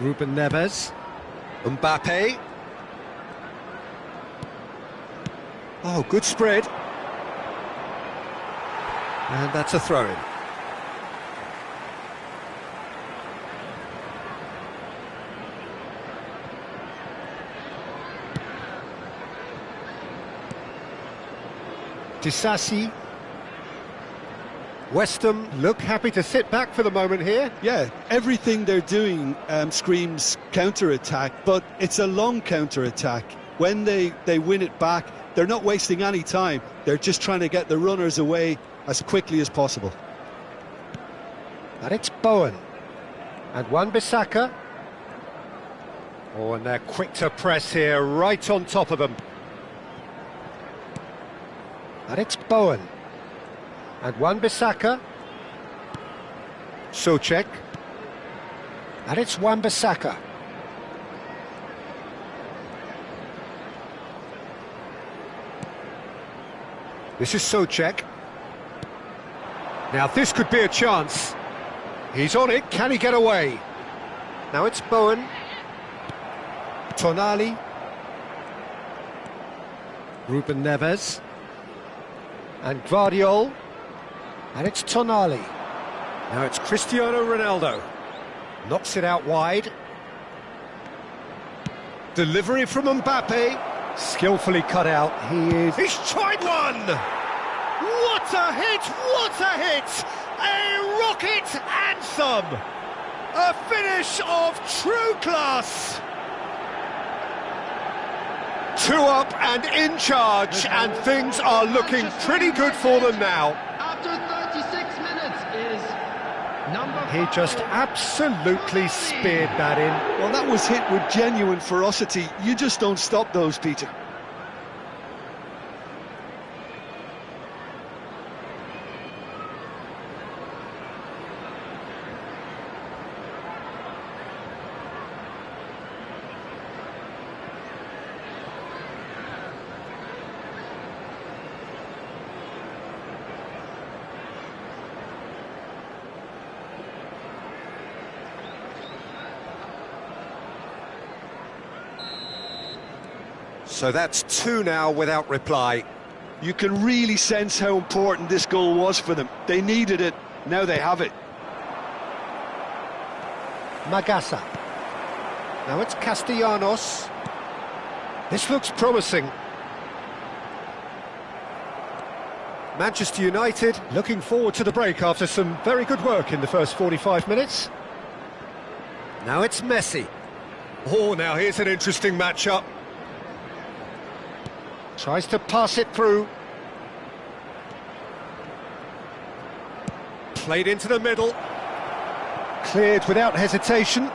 Ruben Neves. Mbappe. Oh, good spread. And that's a throw-in. Disasi. West Ham look happy to sit back for the moment here. Yeah, everything they're doing screams counter-attack, but it's a long counter-attack. When they win it back, they're not wasting any time. They're just trying to get the runners away as quickly as possible. And it's Bowen. And Wan-Bissaka. Oh, and they're quick to press here, right on top of them. And it's Bowen. And Wan-Bissaka. Souček. And it's Wan-Bissaka. This is Souček. Now this could be a chance. He's on it, can he get away? Now it's Bowen. Tonali. Ruben Neves. And Guardiol. And it's Tonali. Now it's Cristiano Ronaldo. Knocks it out wide. Delivery from Mbappe. Skillfully cut out. He's tried one! What a hit! What a hit! A rocket anthem! A finish of true class! 2 up and in charge, and things are looking pretty good for them now. After 36 minutes is number 5. He just absolutely speared that in. Well, that was hit with genuine ferocity. You just don't stop those, Peter. So that's 2 now without reply. You can really sense how important this goal was for them. They needed it, now they have it. Magassa. Now it's Castellanos. This looks promising. Manchester United looking forward to the break after some very good work in the first 45 minutes. Now it's Messi. Oh, now here's an interesting matchup. Tries to pass it through. Played into the middle. Cleared without hesitation.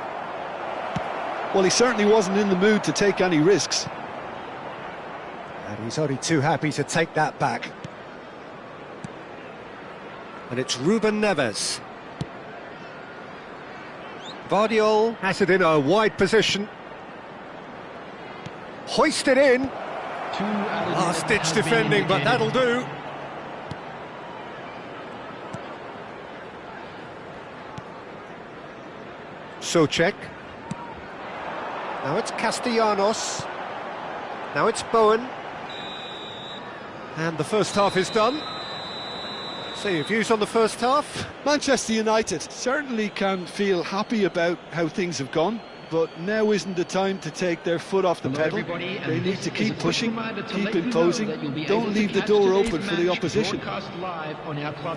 Well, he certainly wasn't in the mood to take any risks. And he's only too happy to take that back. And it's Ruben Neves. Vardiol has it in a wide position. Hoisted in. Last-ditch defending, but that'll do. Soucek. Now it's Castellanos. Now it's Bowen. And the first half is done. So your views on the first half? Manchester United certainly can feel happy about how things have gone, but now isn't the time to take their foot off the pedal. They need to keep pushing, keep imposing, don't leave the door open for the opposition.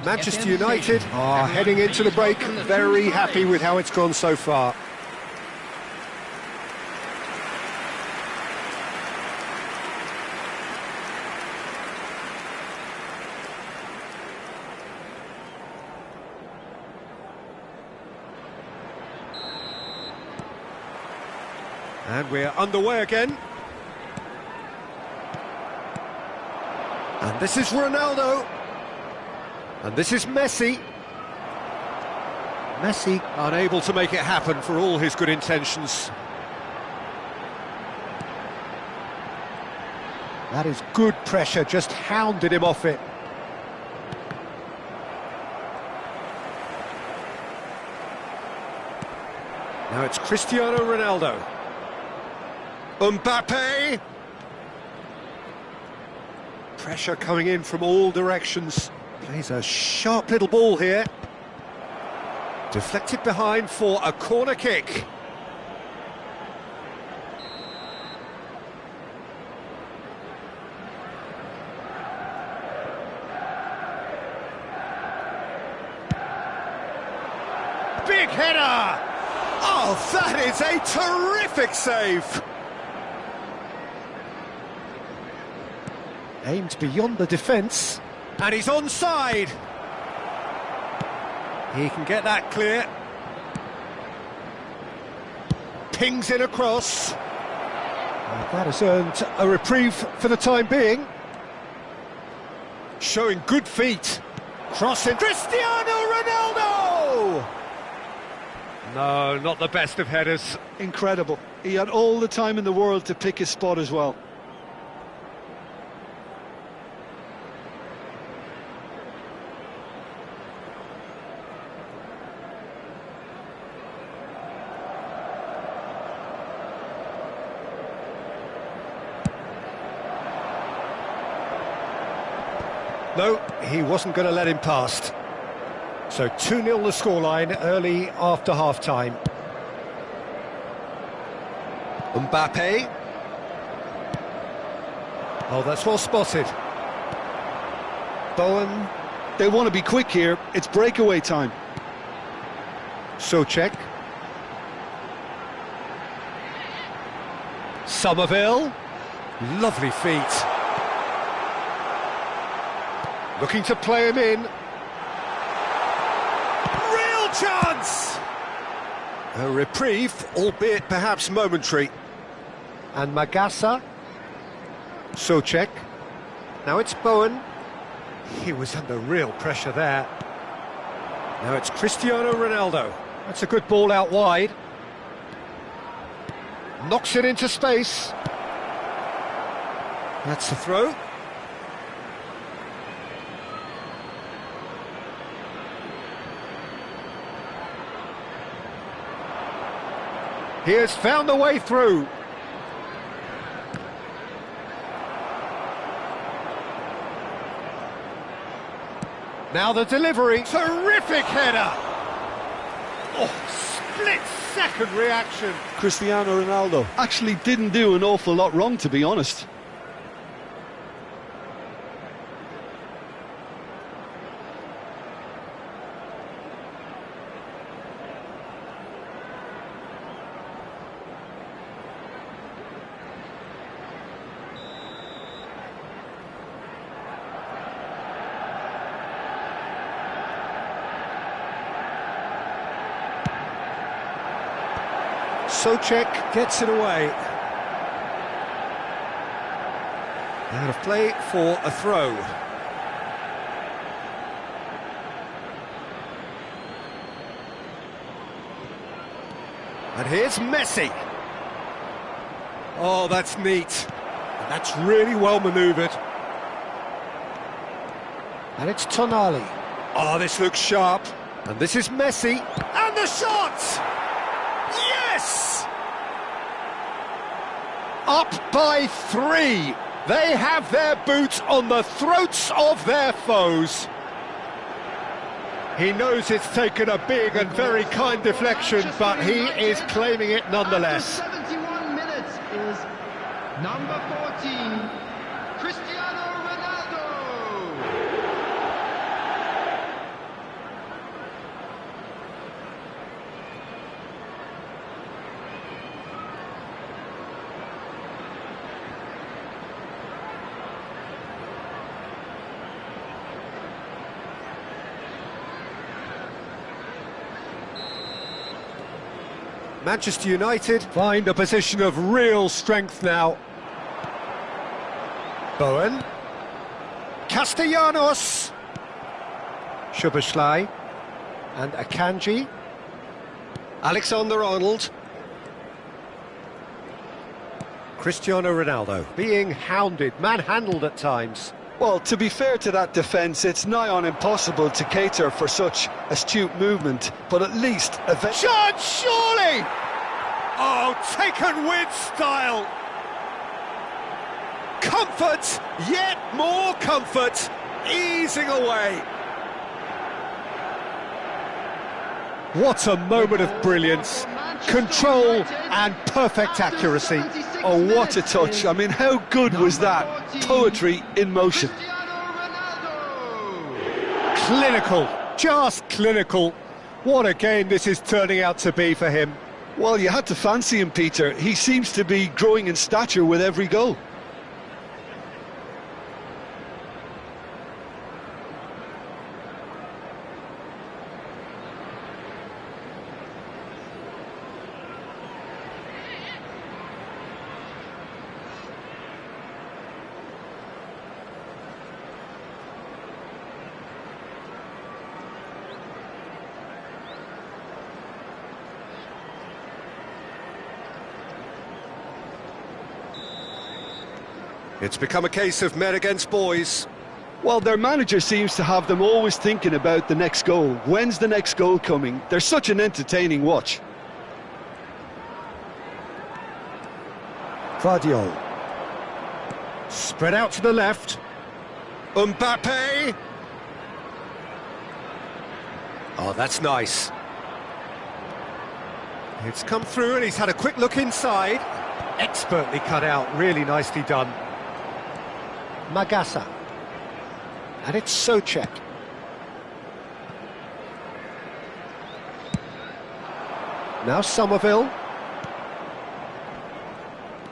Manchester United are heading into the break very happy with how it's gone so far. And we're underway again. And this is Ronaldo. And this is Messi. Messi unable to make it happen for all his good intentions. That is good pressure, just hounded him off it. Now it's Cristiano Ronaldo. Mbappe! Pressure coming in from all directions. Plays a sharp little ball here. Deflected behind for a corner kick. Big header! Oh, that is a terrific save! Aimed beyond the defence, and he's onside. He can get that clear. Pings in across. And that has earned a reprieve for the time being. Showing good feet. Crossing. Cristiano Ronaldo! No, not the best of headers. Incredible. He had all the time in the world to pick his spot as well. No, he wasn't going to let him past. So 2-0 the scoreline early after half-time. Mbappe. Oh, that's well spotted. Bowen. They want to be quick here. It's breakaway time. Souček. Somerville. Lovely feet. Looking to play him in. Real chance! A reprieve, albeit perhaps momentary. And Magassa. Souček. Now it's Bowen. He was under real pressure there. Now it's Cristiano Ronaldo. That's a good ball out wide. Knocks it into space. That's the throw. He has found the way through. Now the delivery. Terrific header. Oh, split-second reaction. Cristiano Ronaldo actually didn't do an awful lot wrong, to be honest. Souček gets it away. Out of play for a throw. And here's Messi. Oh, that's neat. That's really well manoeuvred. And it's Tonali. Oh, this looks sharp. And this is Messi. And the shot! Yes! Up by 3. They have their boots on the throats of their foes. He knows it's taken a big and very kind deflection, but he is claiming it nonetheless. After 71 minutes is number 14, Cristiano Ronaldo. Manchester United find a position of real strength now. Bowen. Castellanos. Szoboszlai. And Akanji. Alexander-Arnold. Cristiano Ronaldo being hounded, manhandled at times. Well, to be fair to that defence, it's nigh on impossible to cater for such astute movement, but at least... Shot, surely! Oh, taken with style! Comfort, yet more comfort, easing away. What a moment of brilliance, control and perfect accuracy. Oh, what a touch. I mean, how good was that? Poetry in motion. Clinical, just clinical. What a game this is turning out to be for him. Well, you had to fancy him, Peter. He seems to be growing in stature with every goal. It's become a case of men against boys. Well, their manager seems to have them always thinking about the next goal. When's the next goal coming? They're such an entertaining watch. Guardiola. Spread out to the left. Mbappe. Oh, that's nice. It's come through and he's had a quick look inside. Expertly cut out, really nicely done. Magasa. And it's Souček. Now Somerville.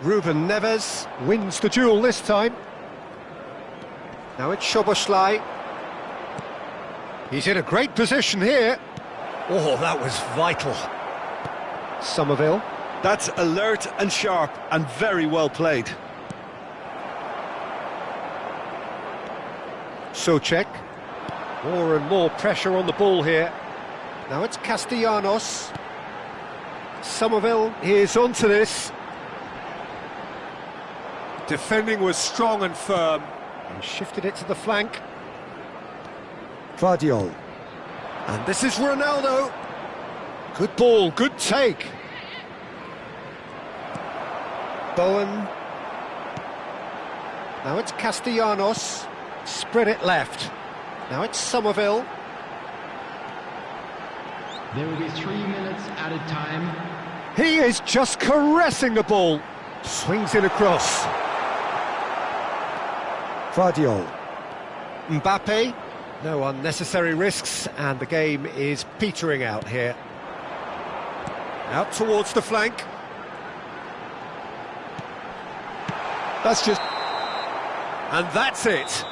Ruben Neves wins the duel this time. Now it's Szoboszlai. He's in a great position here. Oh, that was vital. Somerville. That's alert and sharp and very well played. Souček. More and more pressure on the ball here. Now it's Castellanos. Somerville is onto this. Defending was strong and firm. And shifted it to the flank. Vardiol. And this is Ronaldo. Good ball, good take. Bowen. Now it's Castellanos. Spread it left. Now it's Somerville. There will be 3 minutes added time. He is just caressing the ball. Swings it across. Vardiol. Mbappe. No unnecessary risks, and the game is petering out here. Out towards the flank. That's just... And that's it.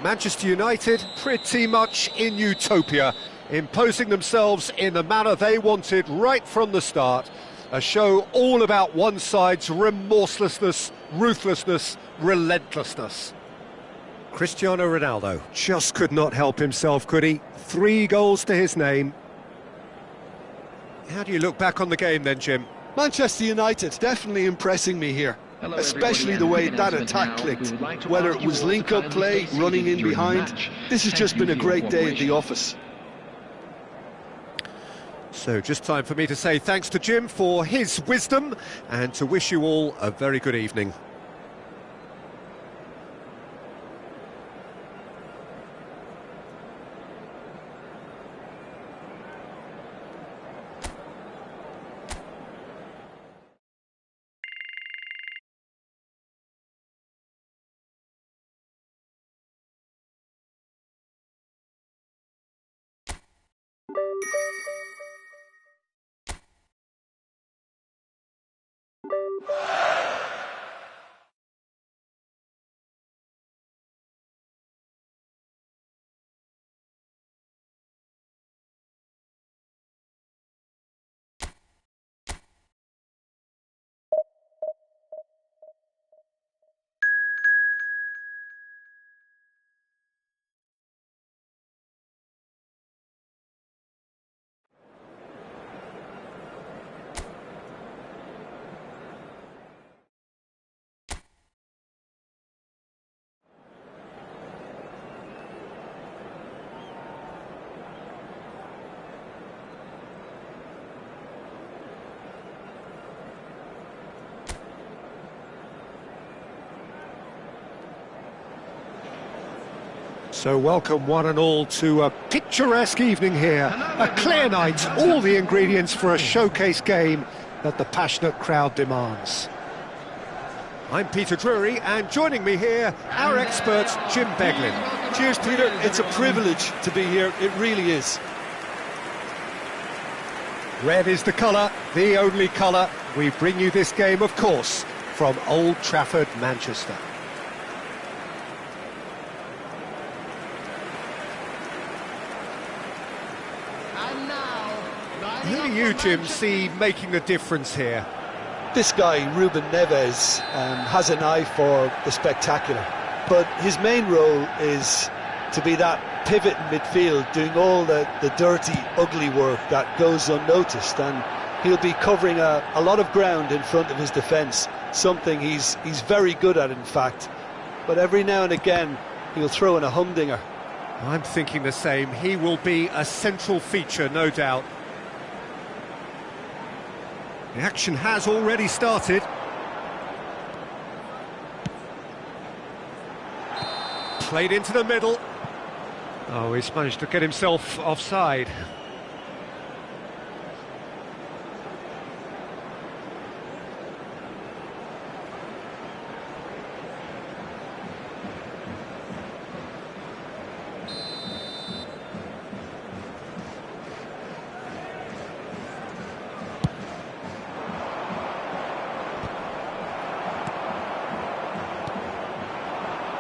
Manchester United pretty much in utopia, imposing themselves in the manner they wanted right from the start. A show all about one side's remorselessness, ruthlessness, relentlessness. Cristiano Ronaldo just could not help himself, could he? 3 goals to his name. How do you look back on the game then, Jim? Manchester United definitely impressing me here. Hello, Especially the way that attack clicked. Whether it was link-up play, running in behind. This has just been a great day at the office. So just time for me to say thanks to Jim for his wisdom and to wish you all a very good evening. So welcome one and all to a picturesque evening here, a clear night, all the ingredients for a showcase game that the passionate crowd demands. I'm Peter Drury, and joining me here, our expert Jim Beglin. Cheers, Peter. It's a privilege to be here. It really is. Red is the colour, the only colour. We bring you this game, of course, from Old Trafford, Manchester. Who do you, Jim, see making the difference here? This guy, Ruben Neves, has an eye for the spectacular. But his main role is to be that pivot in midfield, doing all the dirty, ugly work that goes unnoticed. And he'll be covering a lot of ground in front of his defence, something he's very good at, in fact. But every now and again, he'll throw in a humdinger. I'm thinking the same. He will be a central feature, no doubt. The action has already started. Played into the middle. Oh, he's managed to get himself offside.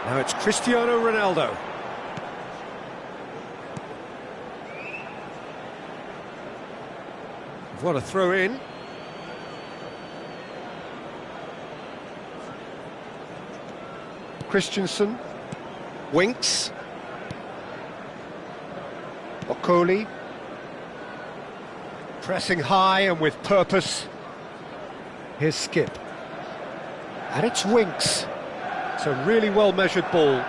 Now it's Cristiano Ronaldo. What a throw in. Christensen. Winks. Okoli. Pressing high and with purpose. Here's Skip. And it's Winks. It's a really well-measured ball.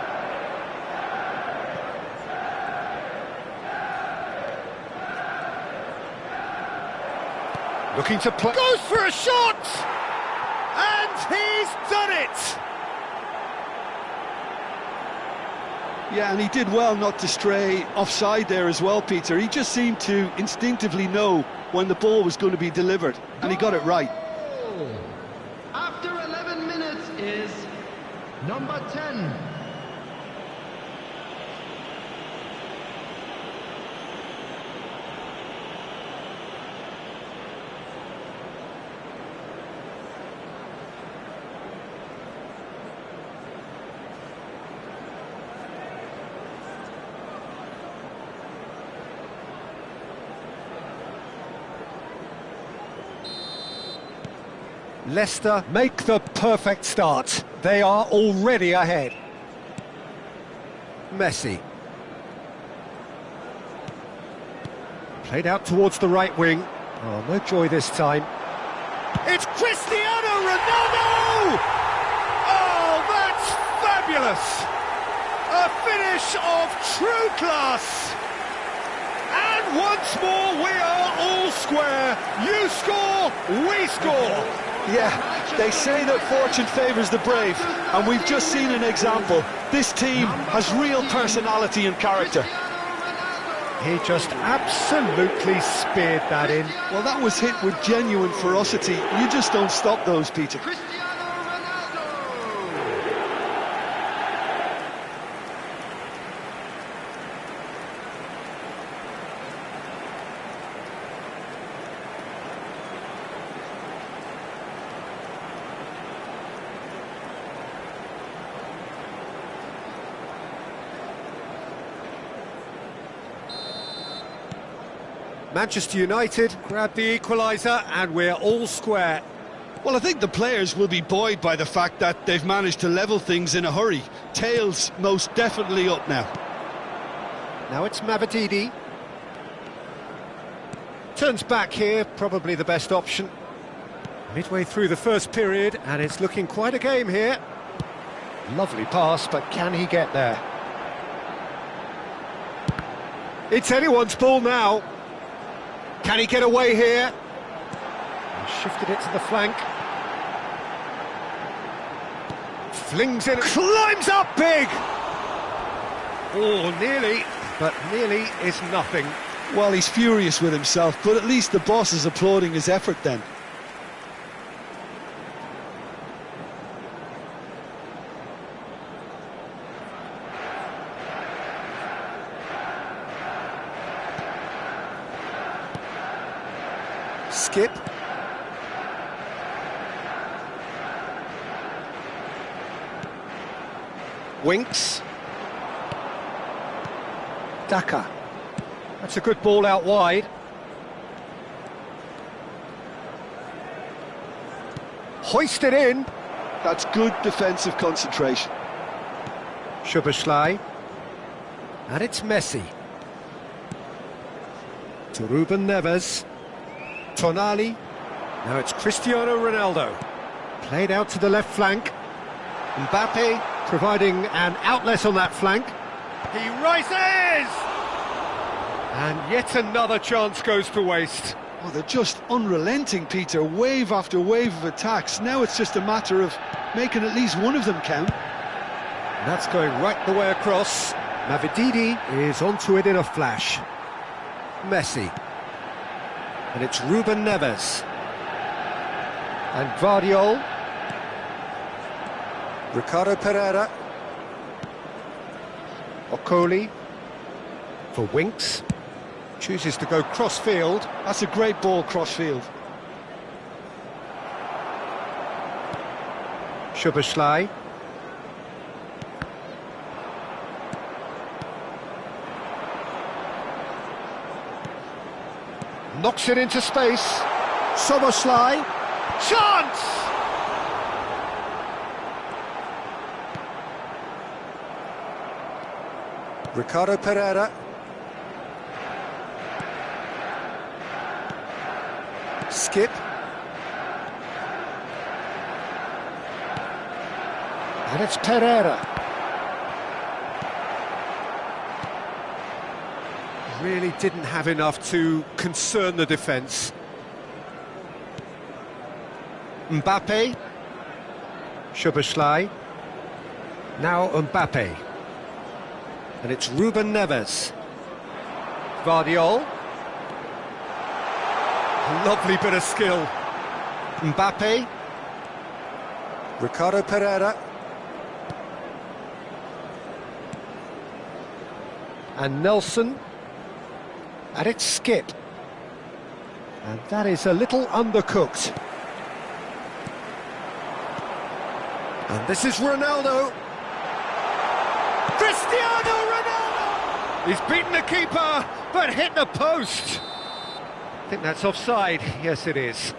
Looking to play. Goes for a shot! And he's done it! Yeah, and he did well not to stray offside there as well, Peter. He just seemed to instinctively know when the ball was going to be delivered, and he got it right. After 11 minutes is number 10. Leicester make the perfect start. They are already ahead. Messi. Played out towards the right wing. Oh, no joy this time. It's Cristiano Ronaldo! Oh, that's fabulous! A finish of true class! And once more, we are all square. You score, we score. Yeah, they say that fortune favours the brave, and we've just seen an example. This team has real personality and character. He just absolutely speared that in. Well, that was hit with genuine ferocity. You just don't stop those, Peter. Manchester United grab the equaliser and we're all square. Well, I think the players will be buoyed by the fact that they've managed to level things in a hurry. Tails most definitely up now. Now it's Mavididi. Turns back here, probably the best option. Midway through the first period, and it's looking quite a game here. Lovely pass, but can he get there? It's anyone's ball now. Can he get away here? He shifted it to the flank. Flings in, climbs up big! Oh, nearly, but nearly is nothing. Well, he's furious with himself, but at least the boss is applauding his effort then. Skip. Winks. Daka. That's a good ball out wide. Hoisted in. That's good defensive concentration. Szoboszlai. And it's Messi. To Ruben Neves. Tonali. Now it's Cristiano Ronaldo. Played out to the left flank. Mbappe providing an outlet on that flank. He rises! And yet another chance goes to waste. Oh, they're just unrelenting, Peter. Wave after wave of attacks. Now it's just a matter of making at least one of them count. And that's going right the way across. Mavididi is onto it in a flash. Messi. And it's Ruben Neves. And Guardiol. Ricardo Pereira. Okoli. For Winks. Chooses to go cross-field. That's a great ball cross-field. Szoboszlai. Knocks it into space. Szoboszlai. Chance! Ricardo Pereira. Skip. And it's Pereira. Really didn't have enough to concern the defence. Mbappe. Szoboszlai. Now Mbappe. And it's Ruben Neves. Guardiol. A lovely bit of skill. Mbappe. Ricardo Pereira. And Nelson. And it's Skip. And that is a little undercooked. And this is Ronaldo. Cristiano Ronaldo! He's beaten the keeper, but hit the post. I think that's offside. Yes, it is.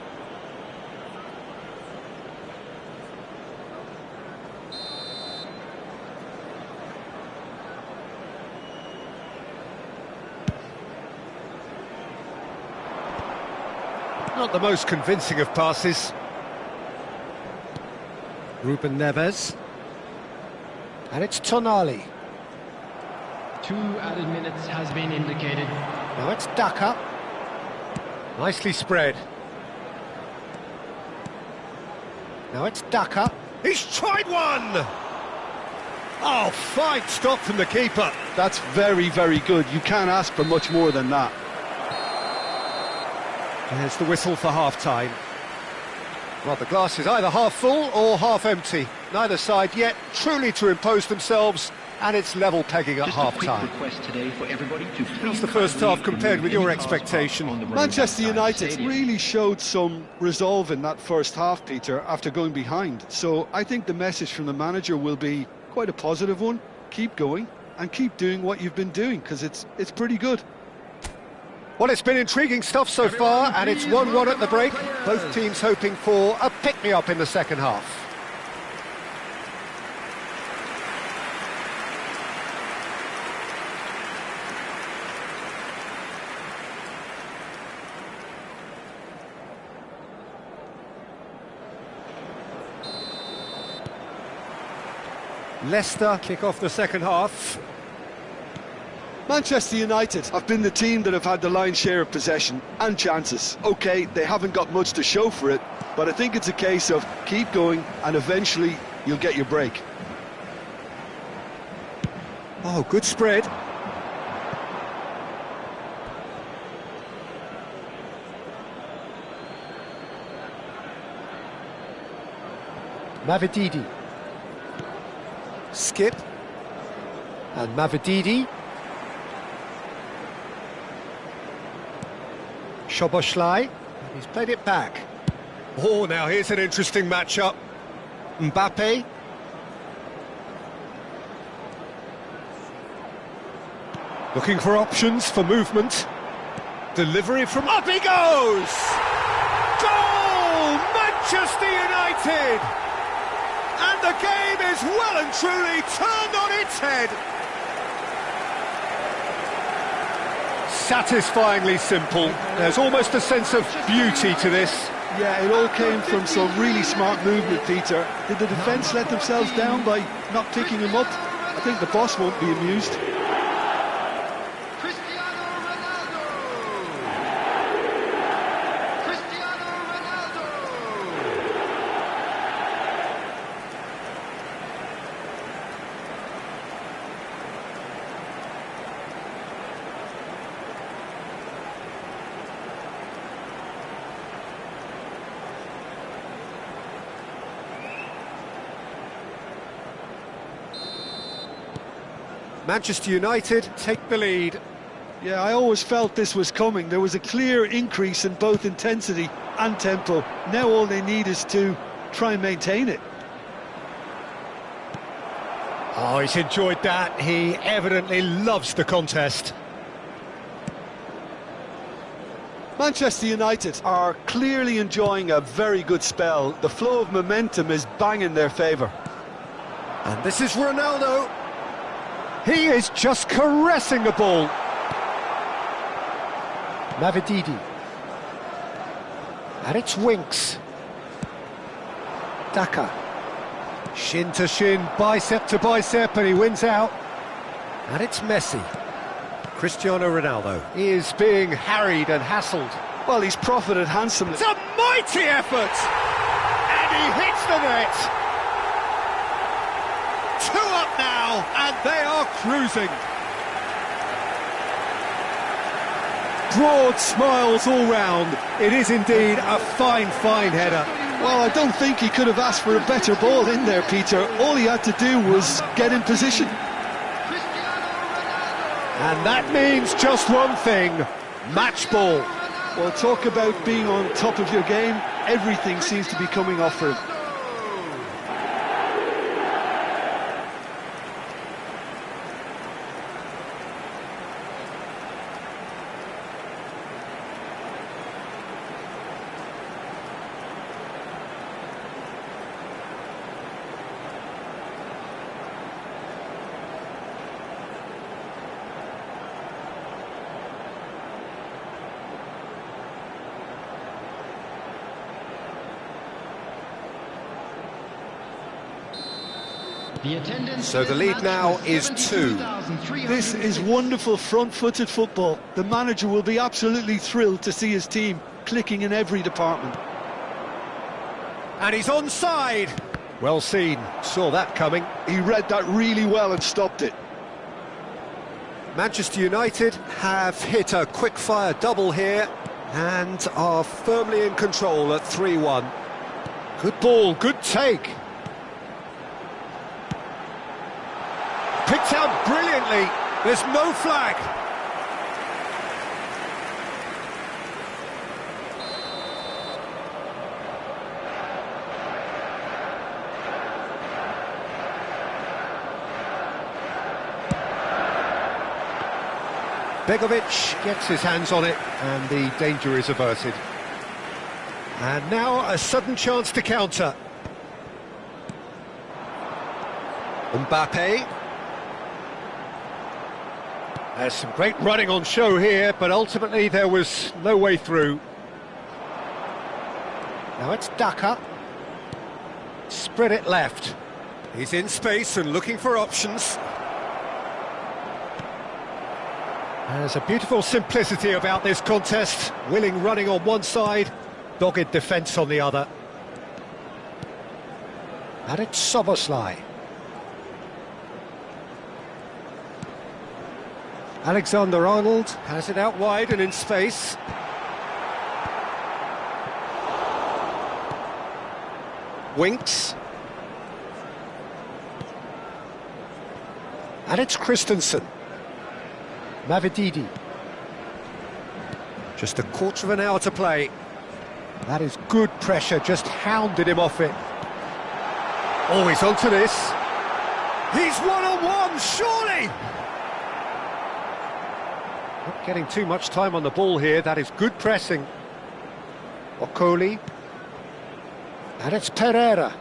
Not the most convincing of passes. Ruben Neves. And it's Tonali. 2 added minutes has been indicated. Now it's Daka. Nicely spread. Now it's Daka. He's tried one! Oh, fine stop from the keeper. That's very, very good. You can't ask for much more than that. There's the whistle for half-time. Well, the glass is either half full or half empty. Neither side yet truly to impose themselves, and it's level pegging at half-time. How's the first half compared with your expectation? Manchester United really showed some resolve in that first half, Peter, after going behind. So I think the message from the manager will be quite a positive one. Keep going and keep doing what you've been doing, because it's pretty good. Well, it's been intriguing stuff so far, and it's 1-1 at the break. Both teams hoping for a pick-me-up in the second half. Leicester kick off the second half. Manchester United have been the team that have had the lion's share of possession and chances. OK, they haven't got much to show for it, but I think it's a case of keep going and eventually you'll get your break. Oh, good spread. Mavididi. Skip. And Mavididi. Szoboszlai. He's played it back. Oh, now here's an interesting matchup. Mbappe. Looking for options for movement. Delivery from... Up he goes! Goal! Manchester United! And the game is well and truly turned on its head. Satisfyingly simple. There's almost a sense of beauty to this. Yeah, it all came from some really smart movement, Peter. Did the defence let themselves down by not picking him up? I think the boss won't be amused. Manchester United take the lead. Yeah, I always felt this was coming. There was a clear increase in both intensity and tempo. Now all they need is to try and maintain it. Oh, he's enjoyed that. He evidently loves the contest. Manchester United are clearly enjoying a very good spell. The flow of momentum is bang in their favour. And this is Ronaldo. He is just caressing the ball. Mavididi. And it's Winks. Daka. Shin to shin, bicep to bicep, and he wins out. And it's Messi. Cristiano Ronaldo is being harried and hassled. Well, he's profited handsomely. It's a mighty effort! And he hits the net. 2 up now, and they are cruising. Broad smiles all round. It is indeed a fine, fine header. Well, I don't think he could have asked for a better ball in there, Peter. All he had to do was get in position. And that means just one thing, match ball. Well, talk about being on top of your game. Everything seems to be coming off for him. So the lead now is 2. This is wonderful front-footed football. The manager will be absolutely thrilled to see his team clicking in every department. And he's onside. Well seen, saw that coming. He read that really well and stopped it. Manchester United have hit a quick-fire double here and are firmly in control at 3-1. Good ball, good take. Picked out brilliantly. There's no flag. Begovic gets his hands on it and the danger is averted. And now a sudden chance to counter. Mbappe. There's some great running on show here, but ultimately there was no way through. Now it's Daka. Spread it left. He's in space and looking for options. There's a beautiful simplicity about this contest. Willing running on one side, dogged defence on the other. And it's Szoboszlai. Alexander-Arnold has it out wide and in space. Winks. And it's Christensen. Mavididi. Just a quarter of an hour to play. That is good pressure, just hounded him off it. Oh, he's onto this. He's one-on-one, surely! Not getting too much time on the ball here, that is good pressing. Okoli. And it's Pereira.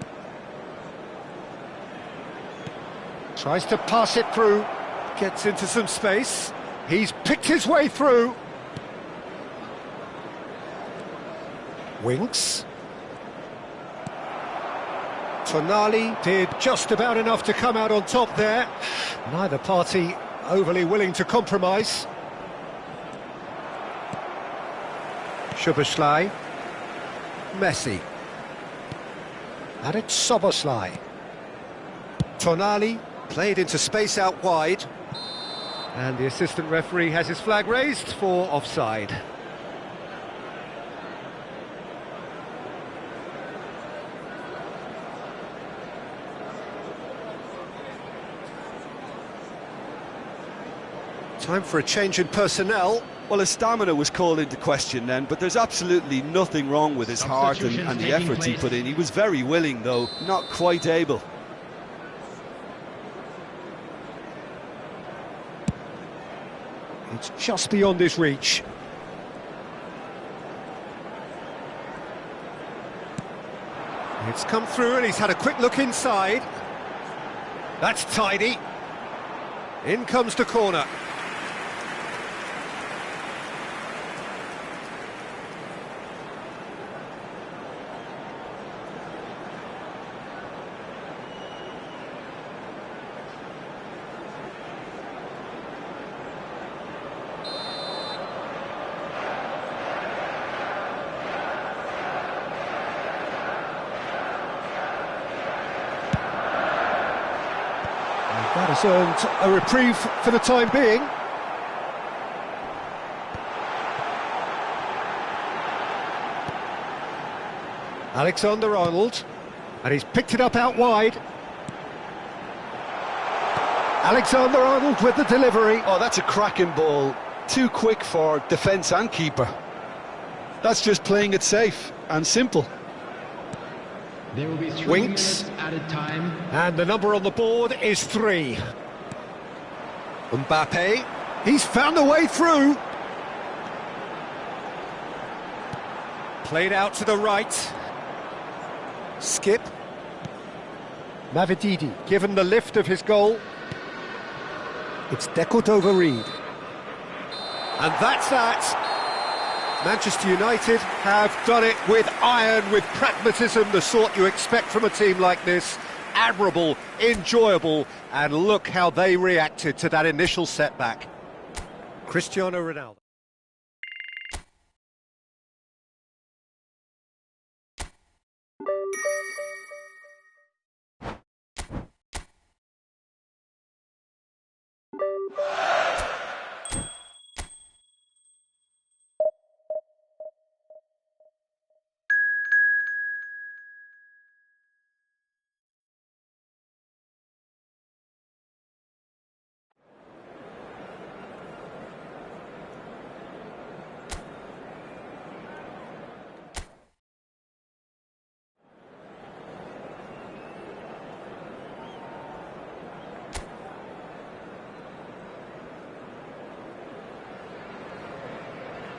Tries to pass it through, gets into some space. He's picked his way through. Winks. Tonali did just about enough to come out on top there. Neither party overly willing to compromise. Szoboszlai. Messi. And it's Szoboszlai. Tonali played into space out wide. And the assistant referee has his flag raised for offside. Time for a change in personnel. Well, his stamina was called into question then, but there's absolutely nothing wrong with his heart and the efforts he put in. He was very willing, though, not quite able. It's just beyond his reach. It's come through and he's had a quick look inside. That's tidy. In comes the corner. That has earned a reprieve for the time being. Alexander-Arnold, and he's picked it up out wide. Alexander-Arnold with the delivery. Oh, that's a cracking ball. Too quick for defence and keeper. That's just playing it safe and simple. There will be 3 Winks. minutes added time. And the number on the board is 3. Mbappe, he's found a way through. Played out to the right. Skip. Mavididi, given the lift of his goal. It's deckled over Reed. And that's that. Manchester United have done it with iron, with pragmatism, the sort you expect from a team like this. Admirable, enjoyable, and look how they reacted to that initial setback. Cristiano Ronaldo.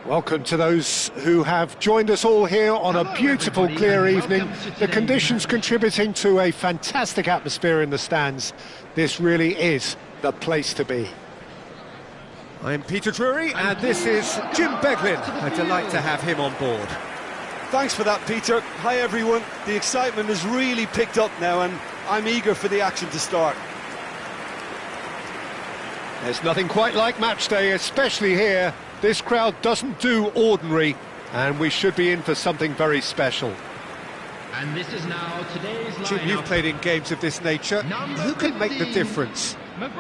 Welcome to those who have joined us all here on a beautiful, clear evening. The conditions contributing to a fantastic atmosphere in the stands. This really is the place to be. I'm Peter Drury, and this is Jim Beglin. A delight to have him on board. Thanks for that, Peter. Hi, everyone. The excitement has really picked up now, and I'm eager for the action to start. There's nothing quite like match day, especially here. This crowd doesn't do ordinary, and we should be in for something very special. And this is now today's lineup. Jim, you've played in games of this nature. Who can make the difference?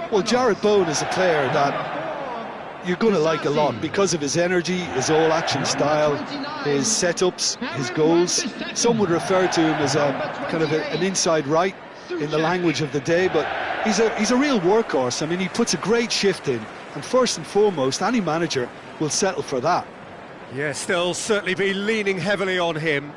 Well, Jared Bowen is a player that you're going to like a lot because of his energy, his all-action style, his setups, his goals. Some would refer to him as a kind of an inside right in the language of the day, but he's a real workhorse. I mean, he puts a great shift in, and first and foremost, any manager will settle for that. Yes, they'll certainly be leaning heavily on him.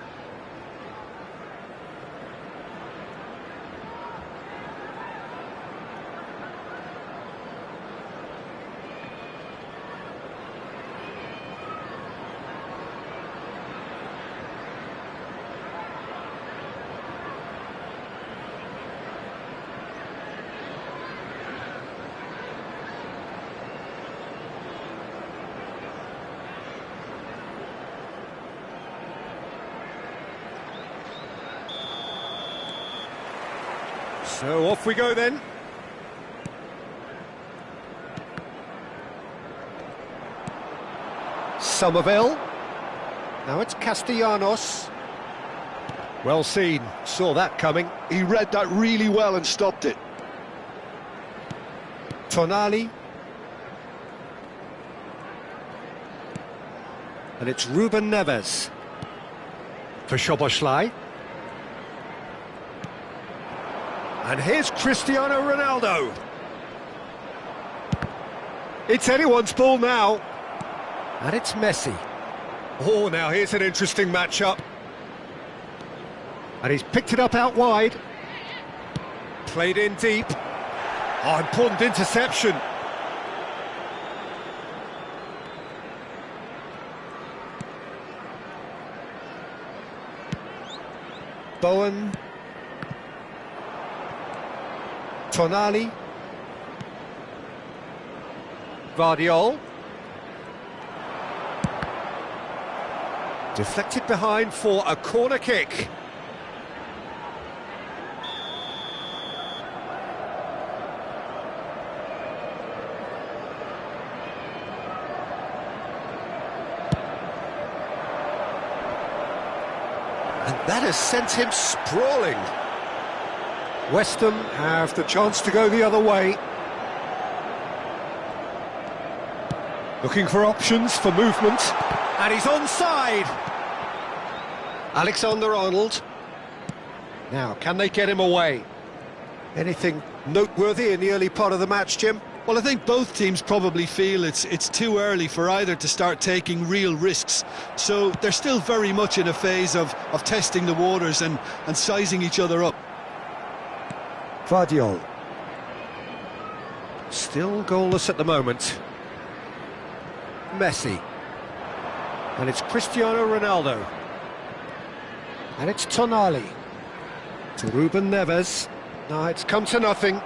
So off we go then. Somerville. Now it's Castellanos. Well seen, saw that coming. He read that really well and stopped it. Tonali. And it's Ruben Neves. For Szoboszlai. And here's Cristiano Ronaldo. It's anyone's ball now. And it's Messi. Oh, now here's an interesting matchup. And he's picked it up out wide. Played in deep. Oh, important interception. Bowen. Tonali. Vardiol. Deflected behind for a corner kick. And that has sent him sprawling. West Ham have the chance to go the other way. Looking for options for movement. And he's onside. Alexander-Arnold. Now, can they get him away? Anything noteworthy in the early part of the match, Jim? Well, I think both teams probably feel it's too early for either to start taking real risks. So they're still very much in a phase of testing the waters and sizing each other up. Vardiol. Still goalless at the moment. Messi. And it's Cristiano Ronaldo. And it's Tonali. To Ruben Neves. No, it's come to nothing.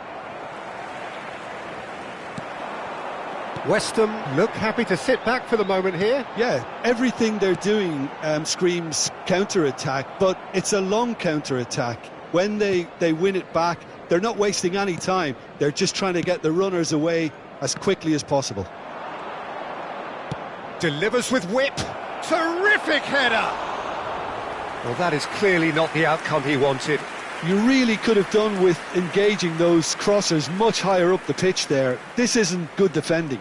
West Ham look happy to sit back for the moment here. Yeah, everything they're doing screams counter-attack, but it's a long counter-attack. When they win it back, they're not wasting any time. They're just trying to get the runners away as quickly as possible. Delivers with whip. Terrific header! Well, that is clearly not the outcome he wanted. You really could have done with engaging those crossers much higher up the pitch there. This isn't good defending.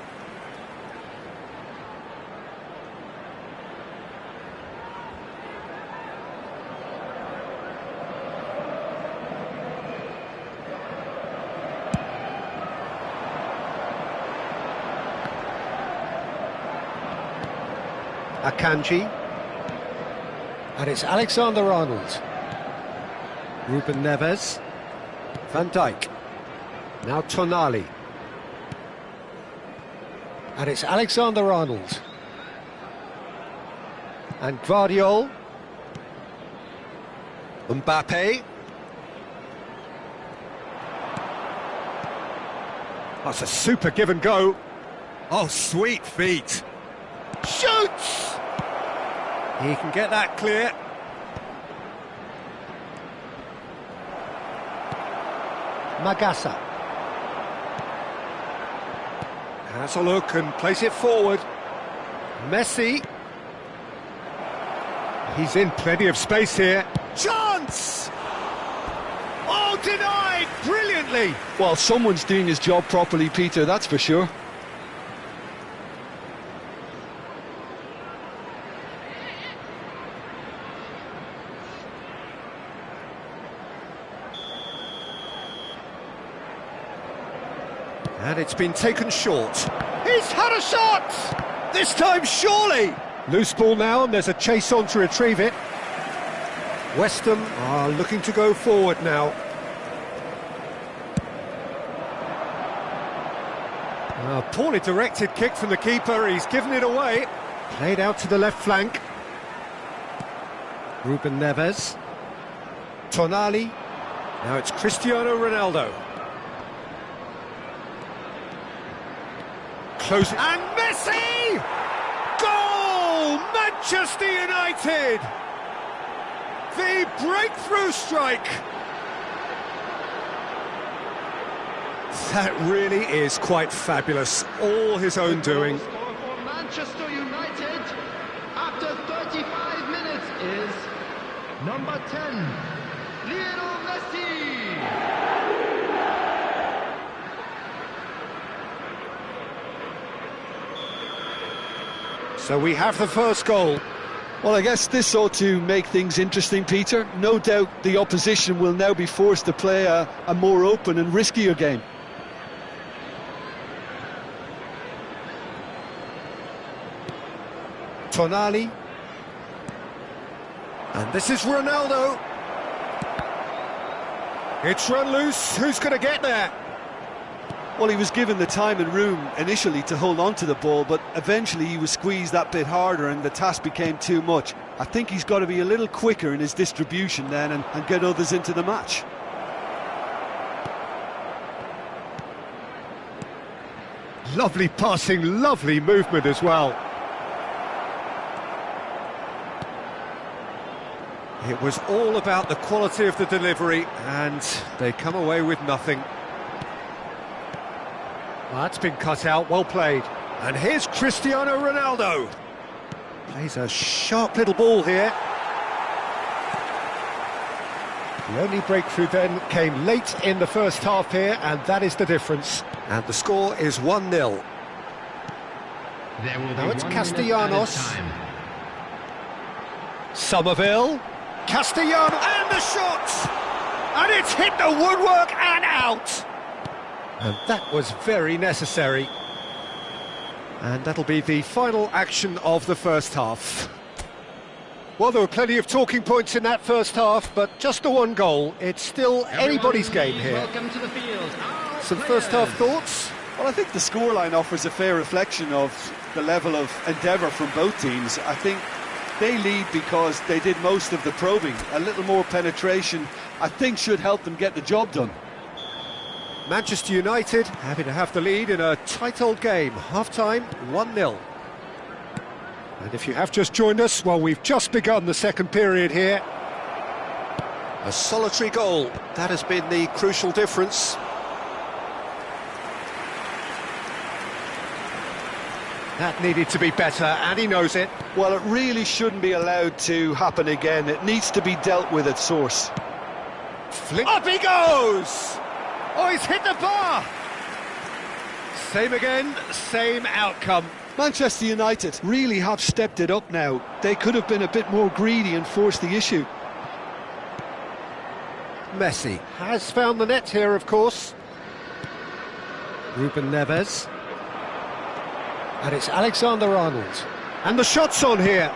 Akanji. And it's Alexander-Arnold. Ruben Neves. Van Dijk. Now Tonali. And it's Alexander-Arnold. And Gvardiol. Mbappe. That's a super give and go. Oh, sweet feet. Shoots! He can get that clear. Magassa. Has a look and plays it forward. Messi. He's in plenty of space here. Chance! Oh, denied brilliantly. Well, someone's doing his job properly, Peter, that's for sure. And it's been taken short. He's had a shot! This time, surely! Loose ball now, and there's a chase on to retrieve it. West Ham are looking to go forward now. A poorly directed kick from the keeper, he's given it away. Played out to the left flank. Ruben Neves. Tonali. Now it's Cristiano Ronaldo. Close. And Messi! Goal! Manchester United! The breakthrough strike! That really is quite fabulous. All his own doing. The goal scorer for Manchester United after 35 minutes is number 10, Lionel Messi. So we have the first goal. Well, I guess this ought to make things interesting, Peter. No doubt the opposition will now be forced to play a more open and riskier game. Tonali. And this is Ronaldo. It's run loose. Who's going to get there? Well, he was given the time and room initially to hold on to the ball, but eventually he was squeezed that bit harder and the task became too much. I think he's got to be a little quicker in his distribution then and get others into the match. Lovely passing, lovely movement as well. It was all about the quality of the delivery, and they come away with nothing. Well, that's been cut out, well played. And here's Cristiano Ronaldo. Plays a sharp little ball here. The only breakthrough then came late in the first half here, and that is the difference. And the score is 1-0. Now it's Castellanos. Somerville. Castellano, and the shot! And it's hit the woodwork and out! And that was very necessary. And that'll be the final action of the first half. Well, there were plenty of talking points in that first half, but just the one goal. It's still anybody's game here. Welcome to the field. Some first half thoughts? Well, I think the scoreline offers a fair reflection of the level of endeavour from both teams. I think they lead because they did most of the probing. A little more penetration, I think, should help them get the job done. Manchester United happy to have the lead in a tight old game. Half-time, 1-0. And if you have just joined us, well, we've just begun the second period here. A solitary goal, that has been the crucial difference. That needed to be better, and he knows it. Well, it really shouldn't be allowed to happen again. It needs to be dealt with at source. Up he goes! Oh, he's hit the bar! Same again, same outcome. Manchester United really have stepped it up now. They could have been a bit more greedy and forced the issue. Messi has found the net here, of course. Ruben Neves. And it's Alexander-Arnold. And the shot's on here.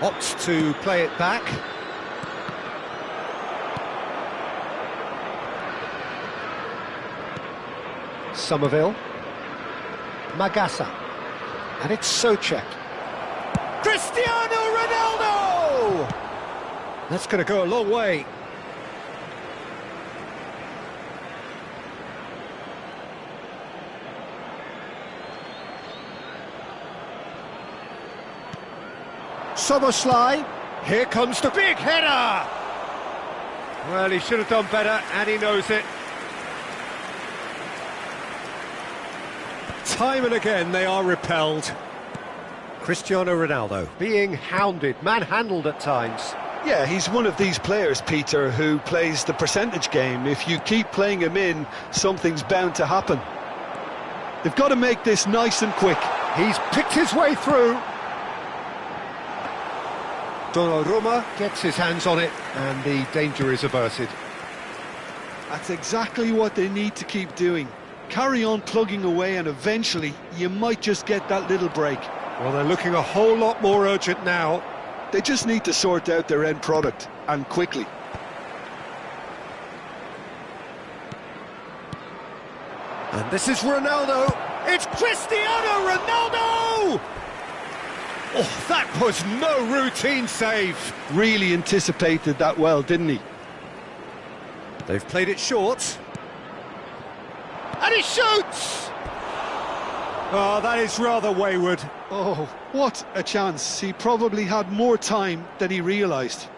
Opts to play it back. Somerville. Magassa. And it's Souček. Cristiano Ronaldo! That's going to go a long way. Szoboszlai, here comes the big header! Well, he should have done better, and he knows it. Time and again they are repelled. Cristiano Ronaldo being hounded, manhandled at times. Yeah, he's one of these players, Peter, who plays the percentage game. If you keep playing him in, something's bound to happen. They've got to make this nice and quick. He's picked his way through. Donnarumma gets his hands on it, and the danger is averted. That's exactly what they need to keep doing. Carry on plugging away, and eventually you might just get that little break. Well, they're looking a whole lot more urgent now. They just need to sort out their end product, and quickly. And this is Ronaldo. It's Cristiano Ronaldo! Oh, that was no routine save. Really anticipated that well, didn't he? They've played it short. And he shoots! Oh, that is rather wayward. Oh, what a chance. He probably had more time than he realised.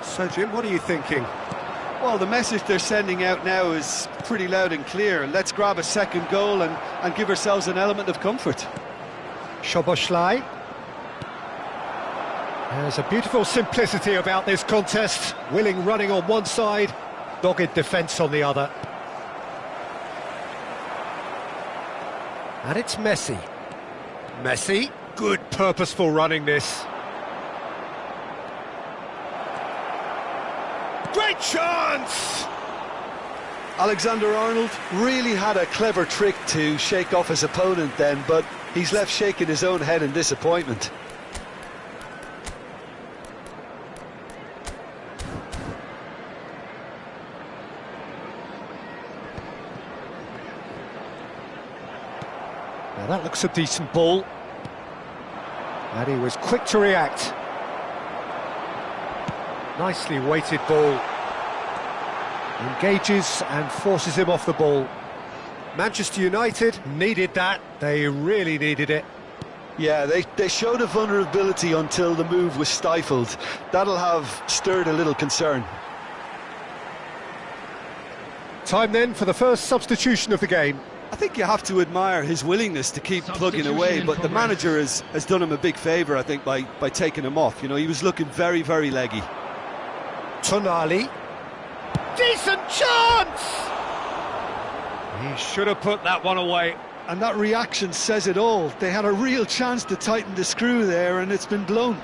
So, Jim, what are you thinking? Well, the message they're sending out now is pretty loud and clear. Let's grab a second goal and give ourselves an element of comfort. Szoboszlai. There's a beautiful simplicity about this contest. Willing running on one side, Dogged defence on the other. And it's Messi. Messi, good purposeful running this. Great chance! Alexander-Arnold really had a clever trick to shake off his opponent then, but he's left shaking his own head in disappointment. Now that looks a decent ball. And he was quick to react. Nicely weighted ball. Engages and forces him off the ball. Manchester United needed that. They really needed it. Yeah, they showed a vulnerability until the move was stifled. That'll have stirred a little concern. Time then for the first substitution of the game. I think you have to admire his willingness to keep plugging away, but the manager has done him a big favour, I think, by taking him off. You know, he was looking very, very leggy. Tonali. Decent chance! He should have put that one away. And that reaction says it all. They had a real chance to tighten the screw there, and it's been blown.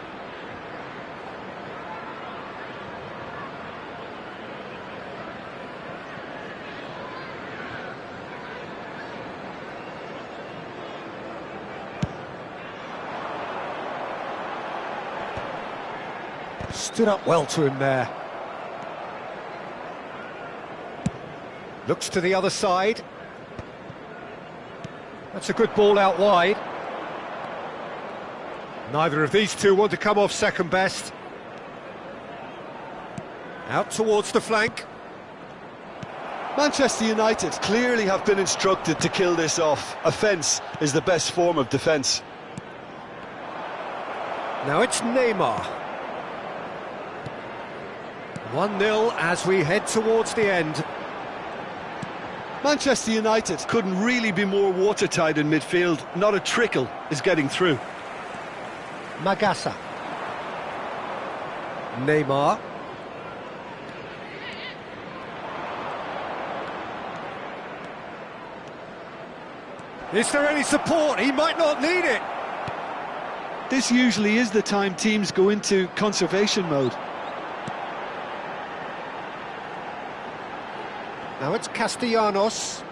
Stood up well to him there. Looks to the other side. That's a good ball out wide. Neither of these two want to come off second best. Out towards the flank. Manchester United clearly have been instructed to kill this off. Offence is the best form of defence. Now it's Neymar. 1-0 as we head towards the end. Manchester United couldn't really be more watertight in midfield. Not a trickle is getting through. Magassa. Neymar. Is there any support? He might not need it. This usually is the time teams go into conservation mode. Now it's Castellanos.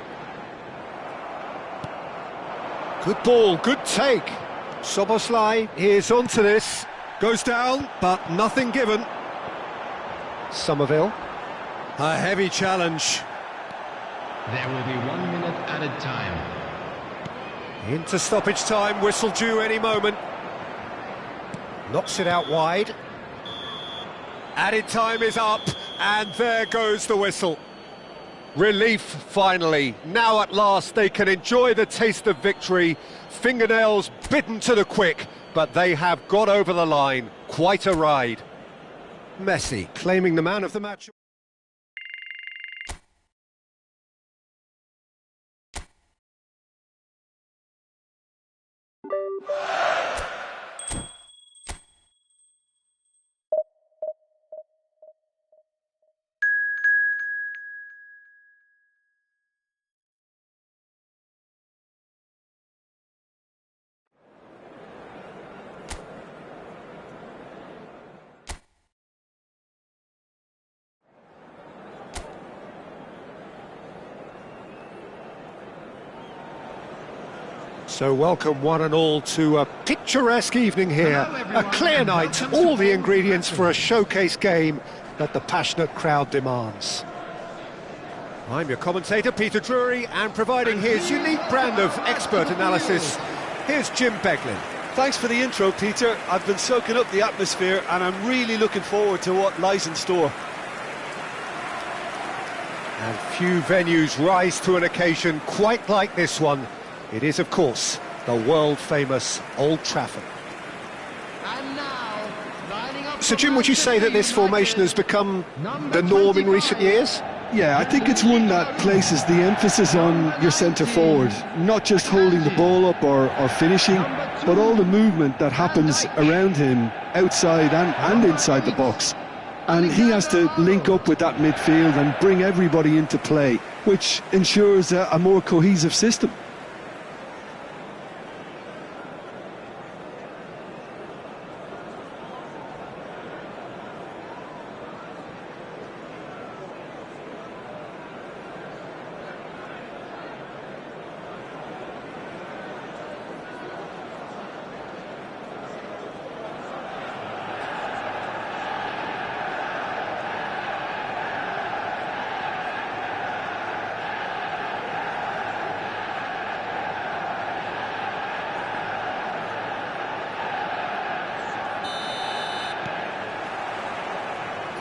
Good ball, good take. Soboslai is onto this. Goes down, but nothing given. Somerville. A heavy challenge. There will be 1 minute added time. Into stoppage time, whistle due any moment. Knocks it out wide. Added time is up, and there goes the whistle. Relief, finally. Now at last they can enjoy the taste of victory. Fingernails bitten to the quick, but they have got over the line. Quite a ride. Messi claiming the man of the match. So welcome one and all to a picturesque evening here, a clear night, all the ingredients for a showcase game that the passionate crowd demands. I'm your commentator Peter Drury, and providing his unique brand of expert analysis, here's Jim Beglin. Thanks for the intro, Peter. I've been soaking up the atmosphere and I'm really looking forward to what lies in store. And few venues rise to an occasion quite like this one. It is, of course, the world-famous Old Trafford. And now, lining up. So, Jim, would you say that this formation has become the norm in recent years? Yeah, I think it's one that places the emphasis on your centre forward, not just holding the ball up or finishing, but all the movement that happens around him, outside and inside the box. And he has to link up with that midfield and bring everybody into play, which ensures a more cohesive system.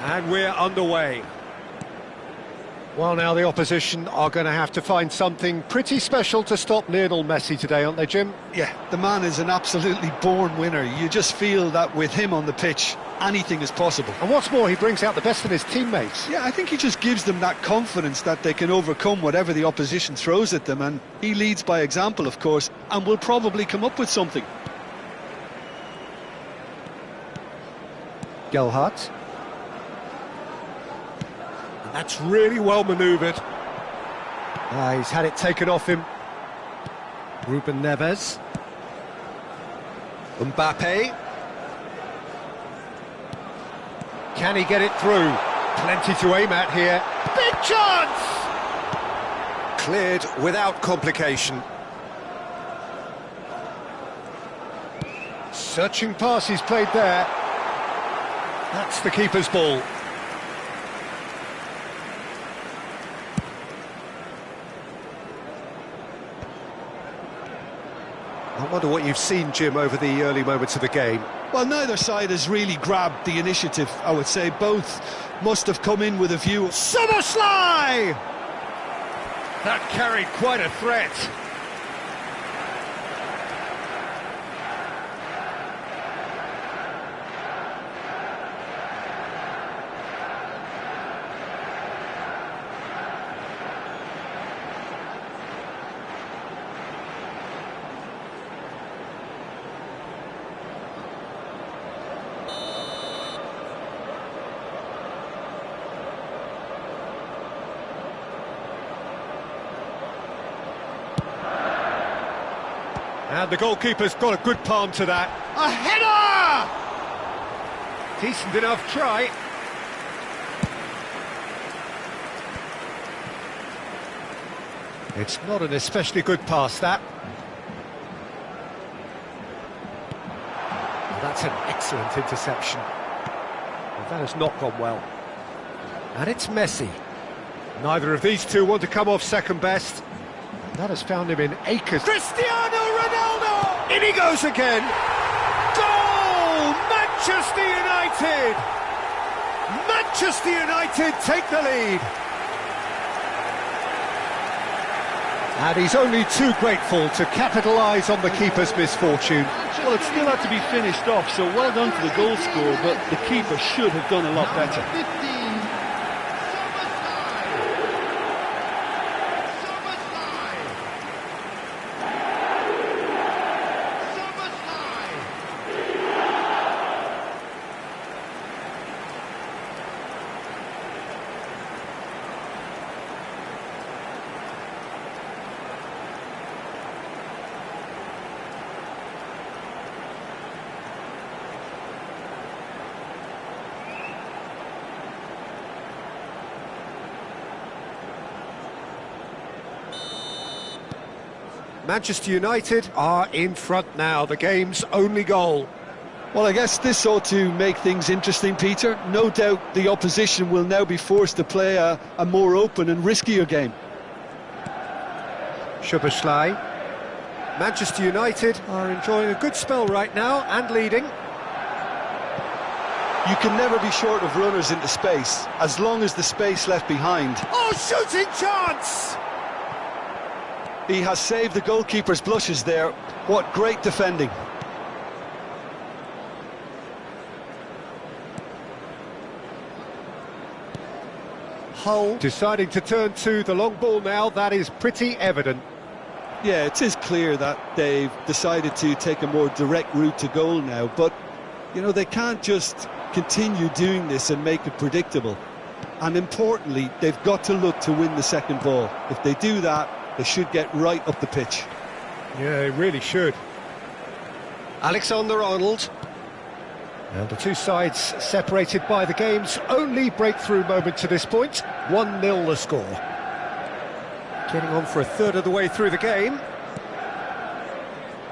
And we're underway. Well, now the opposition are going to have to find something pretty special to stop Lionel Messi today, aren't they, Jim? Yeah, the man is an absolutely born winner. You just feel that with him on the pitch, anything is possible. And what's more, he brings out the best in his teammates. Yeah, I think he just gives them that confidence that they can overcome whatever the opposition throws at them, and he leads by example, of course, and will probably come up with something. Gelhardt. That's really well manoeuvred. He's had it taken off him. Ruben Neves. Mbappe. Can he get it through? Plenty to aim at here. Big chance! Cleared without complication. Searching pass he's played there. That's the keeper's ball. I wonder what you've seen, Jim, over the early moments of the game. Well, neither side has really grabbed the initiative, I would say. Both must have come in with a view. Summerslide! That carried quite a threat. And the goalkeeper's got a good palm to that. A header! Decent enough try. It's not an especially good pass, that. Well, that's an excellent interception. Well, that has not gone well. And it's Messi. Neither of these two want to come off second best. That has found him in acres. Cristiano Ronaldo! In he goes again! Goal! Manchester United! Manchester United take the lead! And he's only too grateful to capitalise on the keeper's misfortune. Well, it still had to be finished off, so well done to the goal scorer, but the keeper should have done a lot better. 15. Manchester United are in front now, the game's only goal. Well, I guess this ought to make things interesting, Peter. No doubt the opposition will now be forced to play a more open and riskier game. Szoboszlai. Manchester United are enjoying a good spell right now and leading. You can never be short of runners into space, as long as the space left behind. Oh, shooting chance! He has saved the goalkeeper's blushes there. What great defending. Hull deciding to turn to the long ball now, that is pretty evident. Yeah, it is clear that they've decided to take a more direct route to goal now, but, you know, they can't just continue doing this and make it predictable. And importantly, they've got to look to win the second ball. If they do that, they should get right up the pitch. Yeah, they really should. Alexander-Arnold. And the two sides separated by the game's only breakthrough moment to this point. 1-0 the score. Getting on for a third of the way through the game.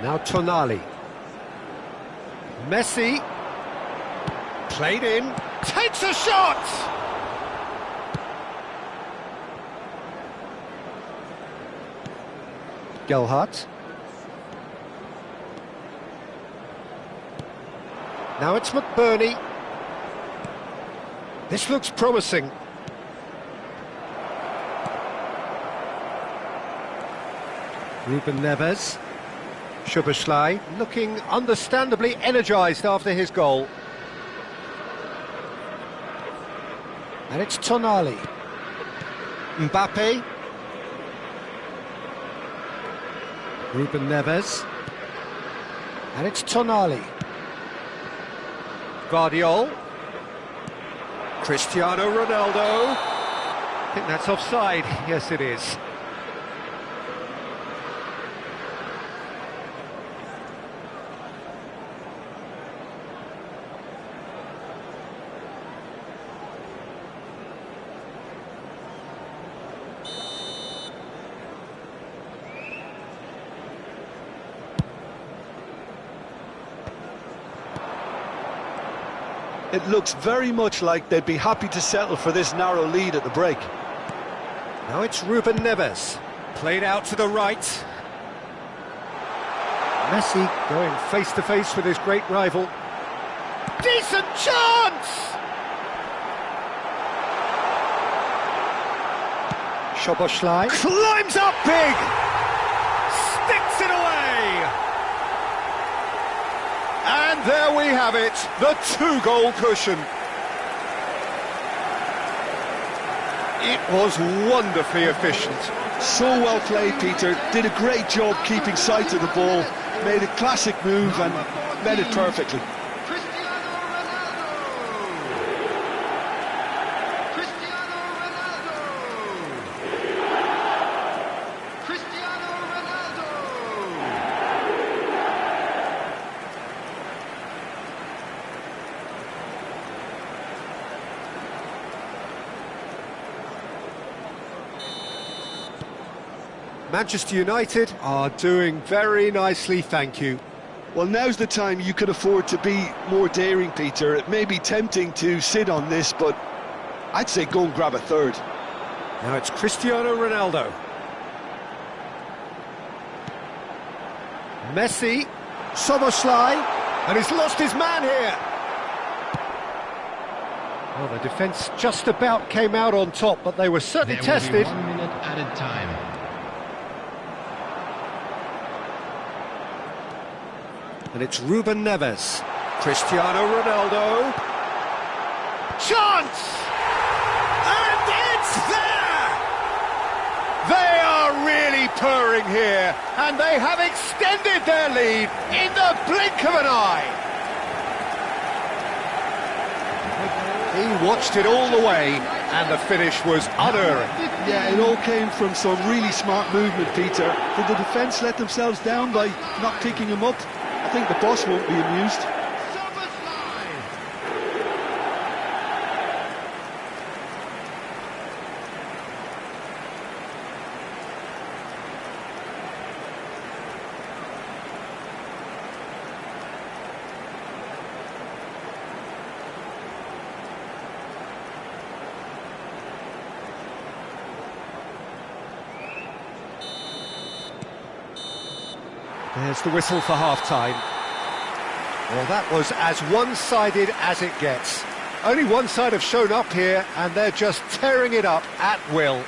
Now Tonali. Messi. Played in. Takes a shot! Gelhardt. Now it's McBurney. This looks promising. Ruben Neves. Szoboszlai looking understandably energised after his goal. And it's Tonali. Mbappe. Ruben Neves. And it's Tonali. Guardiola. Cristiano Ronaldo. I think that's offside. Yes, it is. It looks very much like they'd be happy to settle for this narrow lead at the break. Now it's Ruben Neves. Played out to the right. Messi going face-to-face with his great rival. Decent chance! Szoboszlai climbs up big! Sticks it away! And there we have it, the two-goal cushion. It was wonderfully efficient. So well played, Peter. Did a great job keeping sight of the ball. Made a classic move and met it perfectly. Manchester United are doing very nicely, thank you. Well, now's the time you can afford to be more daring, Peter. It may be tempting to sit on this, but I'd say go and grab a third. Now it's Cristiano Ronaldo. Messi. Szoboszlai. And he's lost his man here. Well, the defence just about came out on top, but they were certainly tested. 1 minute added time. And it's Ruben Neves. Cristiano Ronaldo. Chance! And it's there! They are really purring here, and they have extended their lead in the blink of an eye. He watched it all the way, and the finish was unerring. Yeah, it all came from some really smart movement, Peter. Did the defence let themselves down by not picking him up? I think the boss won't be amused. There's the whistle for half-time. Well, that was as one-sided as it gets. Only one side have shown up here, and they're just tearing it up at will.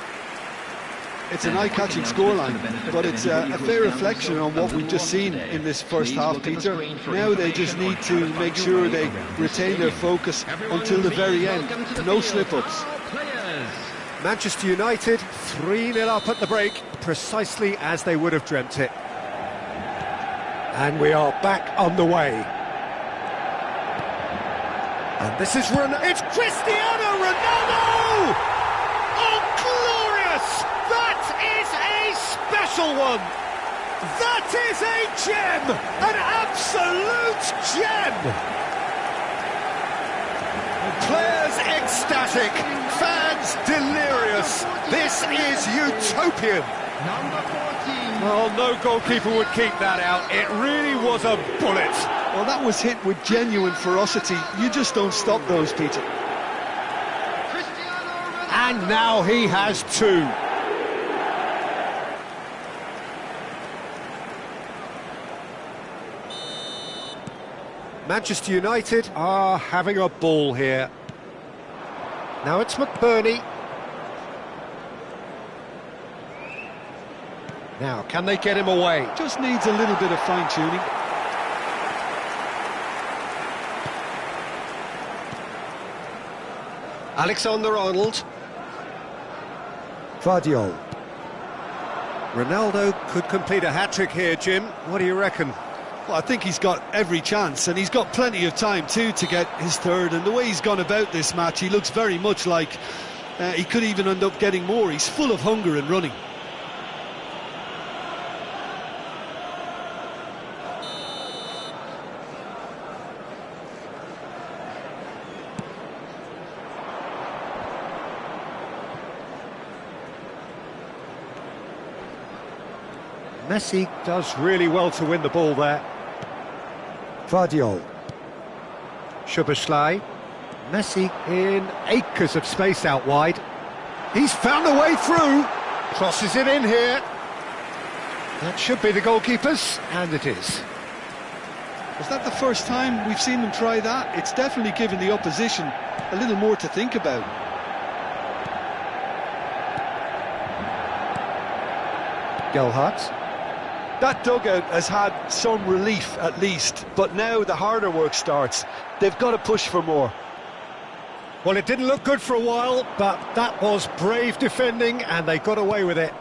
It's an eye-catching scoreline, but it's a fair reflection on what we've just seen in this first half, Peter. Now they just need to make sure they retain their focus until the very end. No slip-ups. Manchester United 3-0 up at the break, precisely as they would have dreamt it. And we are back on the way. And this is it's Cristiano Ronaldo! Oh, glorious! That is a special one! That is a gem! An absolute gem! Players ecstatic, fans delirious. This is utopian. Number 14. Well, no goalkeeper would keep that out. It really was a bullet. Well, that was hit with genuine ferocity. You just don't stop those, Peter. Cristiano Ronaldo. And now he has two. Manchester United are having a ball here. Now it's McBurney. Now, can they get him away? Just needs a little bit of fine-tuning. Alexander-Arnold. Vardiol. Ronaldo could complete a hat-trick here, Jim. What do you reckon? Well, I think he's got every chance, and he's got plenty of time too to get his third. And the way he's gone about this match, he looks very much like he could even end up getting more. He's full of hunger and running. Messi does really well to win the ball there. Vardiol. Szoboszlai. Messi in acres of space out wide. He's found a way through. Crosses it in here. That should be the goalkeeper's, and it is. Was that the first time we've seen them try that? It's definitely given the opposition a little more to think about. Gelhardt. That dugout has had some relief at least, but now the harder work starts. They've got to push for more. Well, it didn't look good for a while, but that was brave defending, and they got away with it.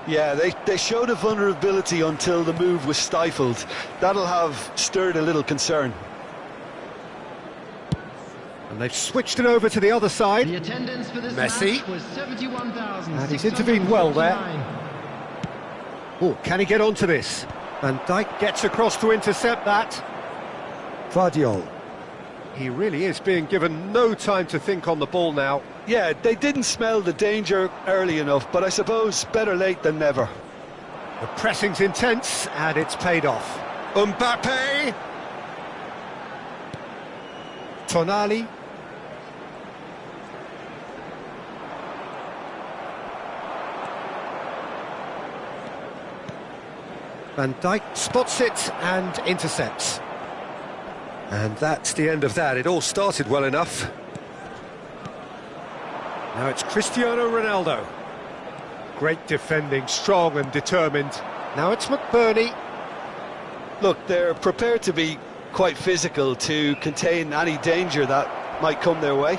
Yeah, they showed a vulnerability until the move was stifled. That'll have stirred a little concern. And they've switched it over to the other side. The attendance for this Messi. match was 71,000. And he's intervened well there. Oh, can he get onto this? Van Dijk gets across to intercept that. Vardiol. He really is being given no time to think on the ball now. Yeah, they didn't smell the danger early enough, but I suppose better late than never. The pressing's intense, and it's paid off. Mbappe. Tonali. Van Dijk spots it and intercepts. And that's the end of that. It all started well enough. Now it's Cristiano Ronaldo. Great defending, strong and determined. Now it's McBurney. Look, they're prepared to be quite physical to contain any danger that might come their way.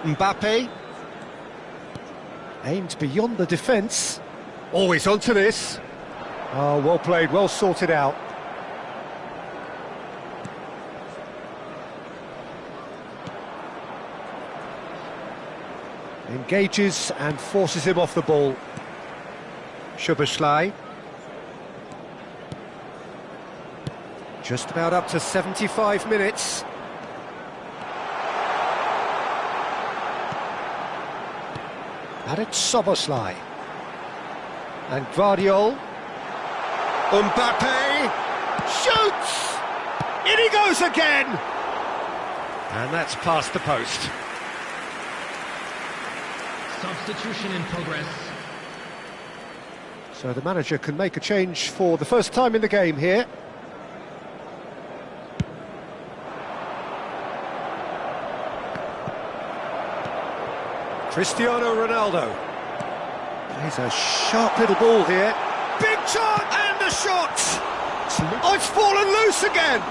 Mbappe. Aimed beyond the defence. Always onto this. Oh, well played, well sorted out. Engages and forces him off the ball. Szoboszlai. Just about up to 75 minutes. And it's Szoboszlai. And Vardiol. Mbappe shoots! In he goes again! And that's past the post. Substitution in progress. So the manager can make a change for the first time in the game here. Cristiano Ronaldo. Plays a sharp little ball here. Big chance and the shot! Oh, it's fallen loose again!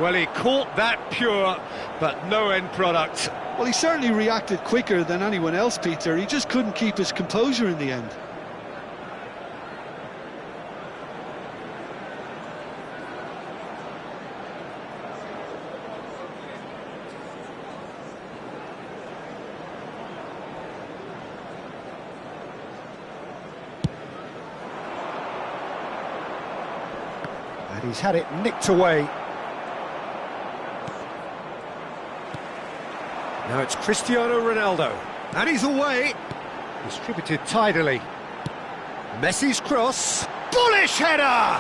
Well, he caught that pure, but no end product. Well, he certainly reacted quicker than anyone else, Peter. He just couldn't keep his composure in the end. And he's had it nicked away. Now it's Cristiano Ronaldo. And he's away. Distributed tidily. Messi's cross. Bullish header!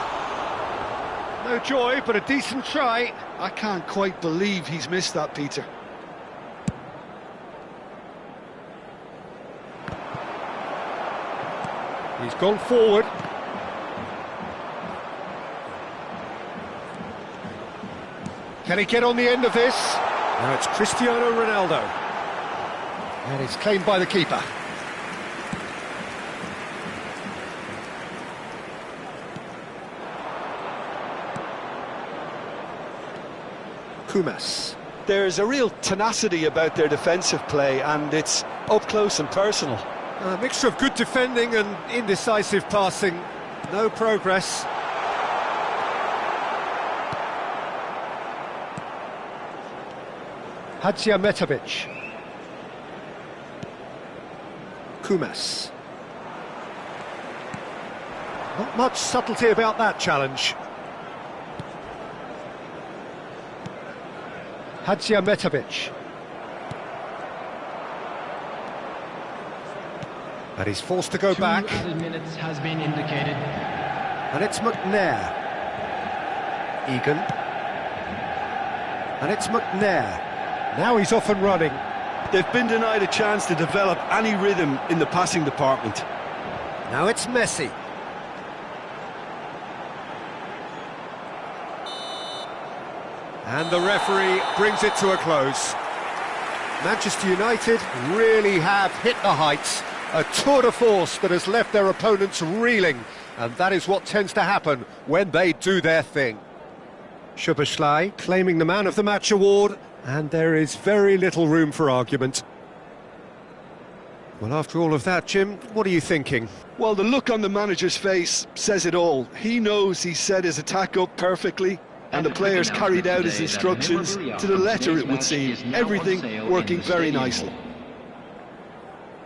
No joy, but a decent try. I can't quite believe he's missed that, Peter. He's gone forward. Can he get on the end of this? Now it's Cristiano Ronaldo. And it's claimed by the keeper. Kumas. There's a real tenacity about their defensive play, and it's up close and personal. A mixture of good defending and indecisive passing. No progress. Hadziametovic. Kumas. Not much subtlety about that challenge. Hadziametovic. And he's forced to go back. 2 added minutes has been indicated. And it's McNair. Egan. And it's McNair. Now he's off and running. They've been denied a chance to develop any rhythm in the passing department. Now it's Messi. And the referee brings it to a close. Manchester United really have hit the heights. A tour de force that has left their opponents reeling. And that is what tends to happen when they do their thing. Szoboszlai claiming the Man of the Match award. And there is very little room for argument. Well, after all of that, Jim, what are you thinking? Well, the look on the manager's face says it all. He knows he set his attack up perfectly, and the players carried out his instructions to the letter, it would seem. Everything working very nicely.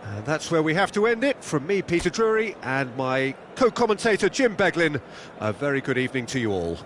And that's where we have to end it. From me, Peter Drury, and my co-commentator, Jim Beglin. A very good evening to you all.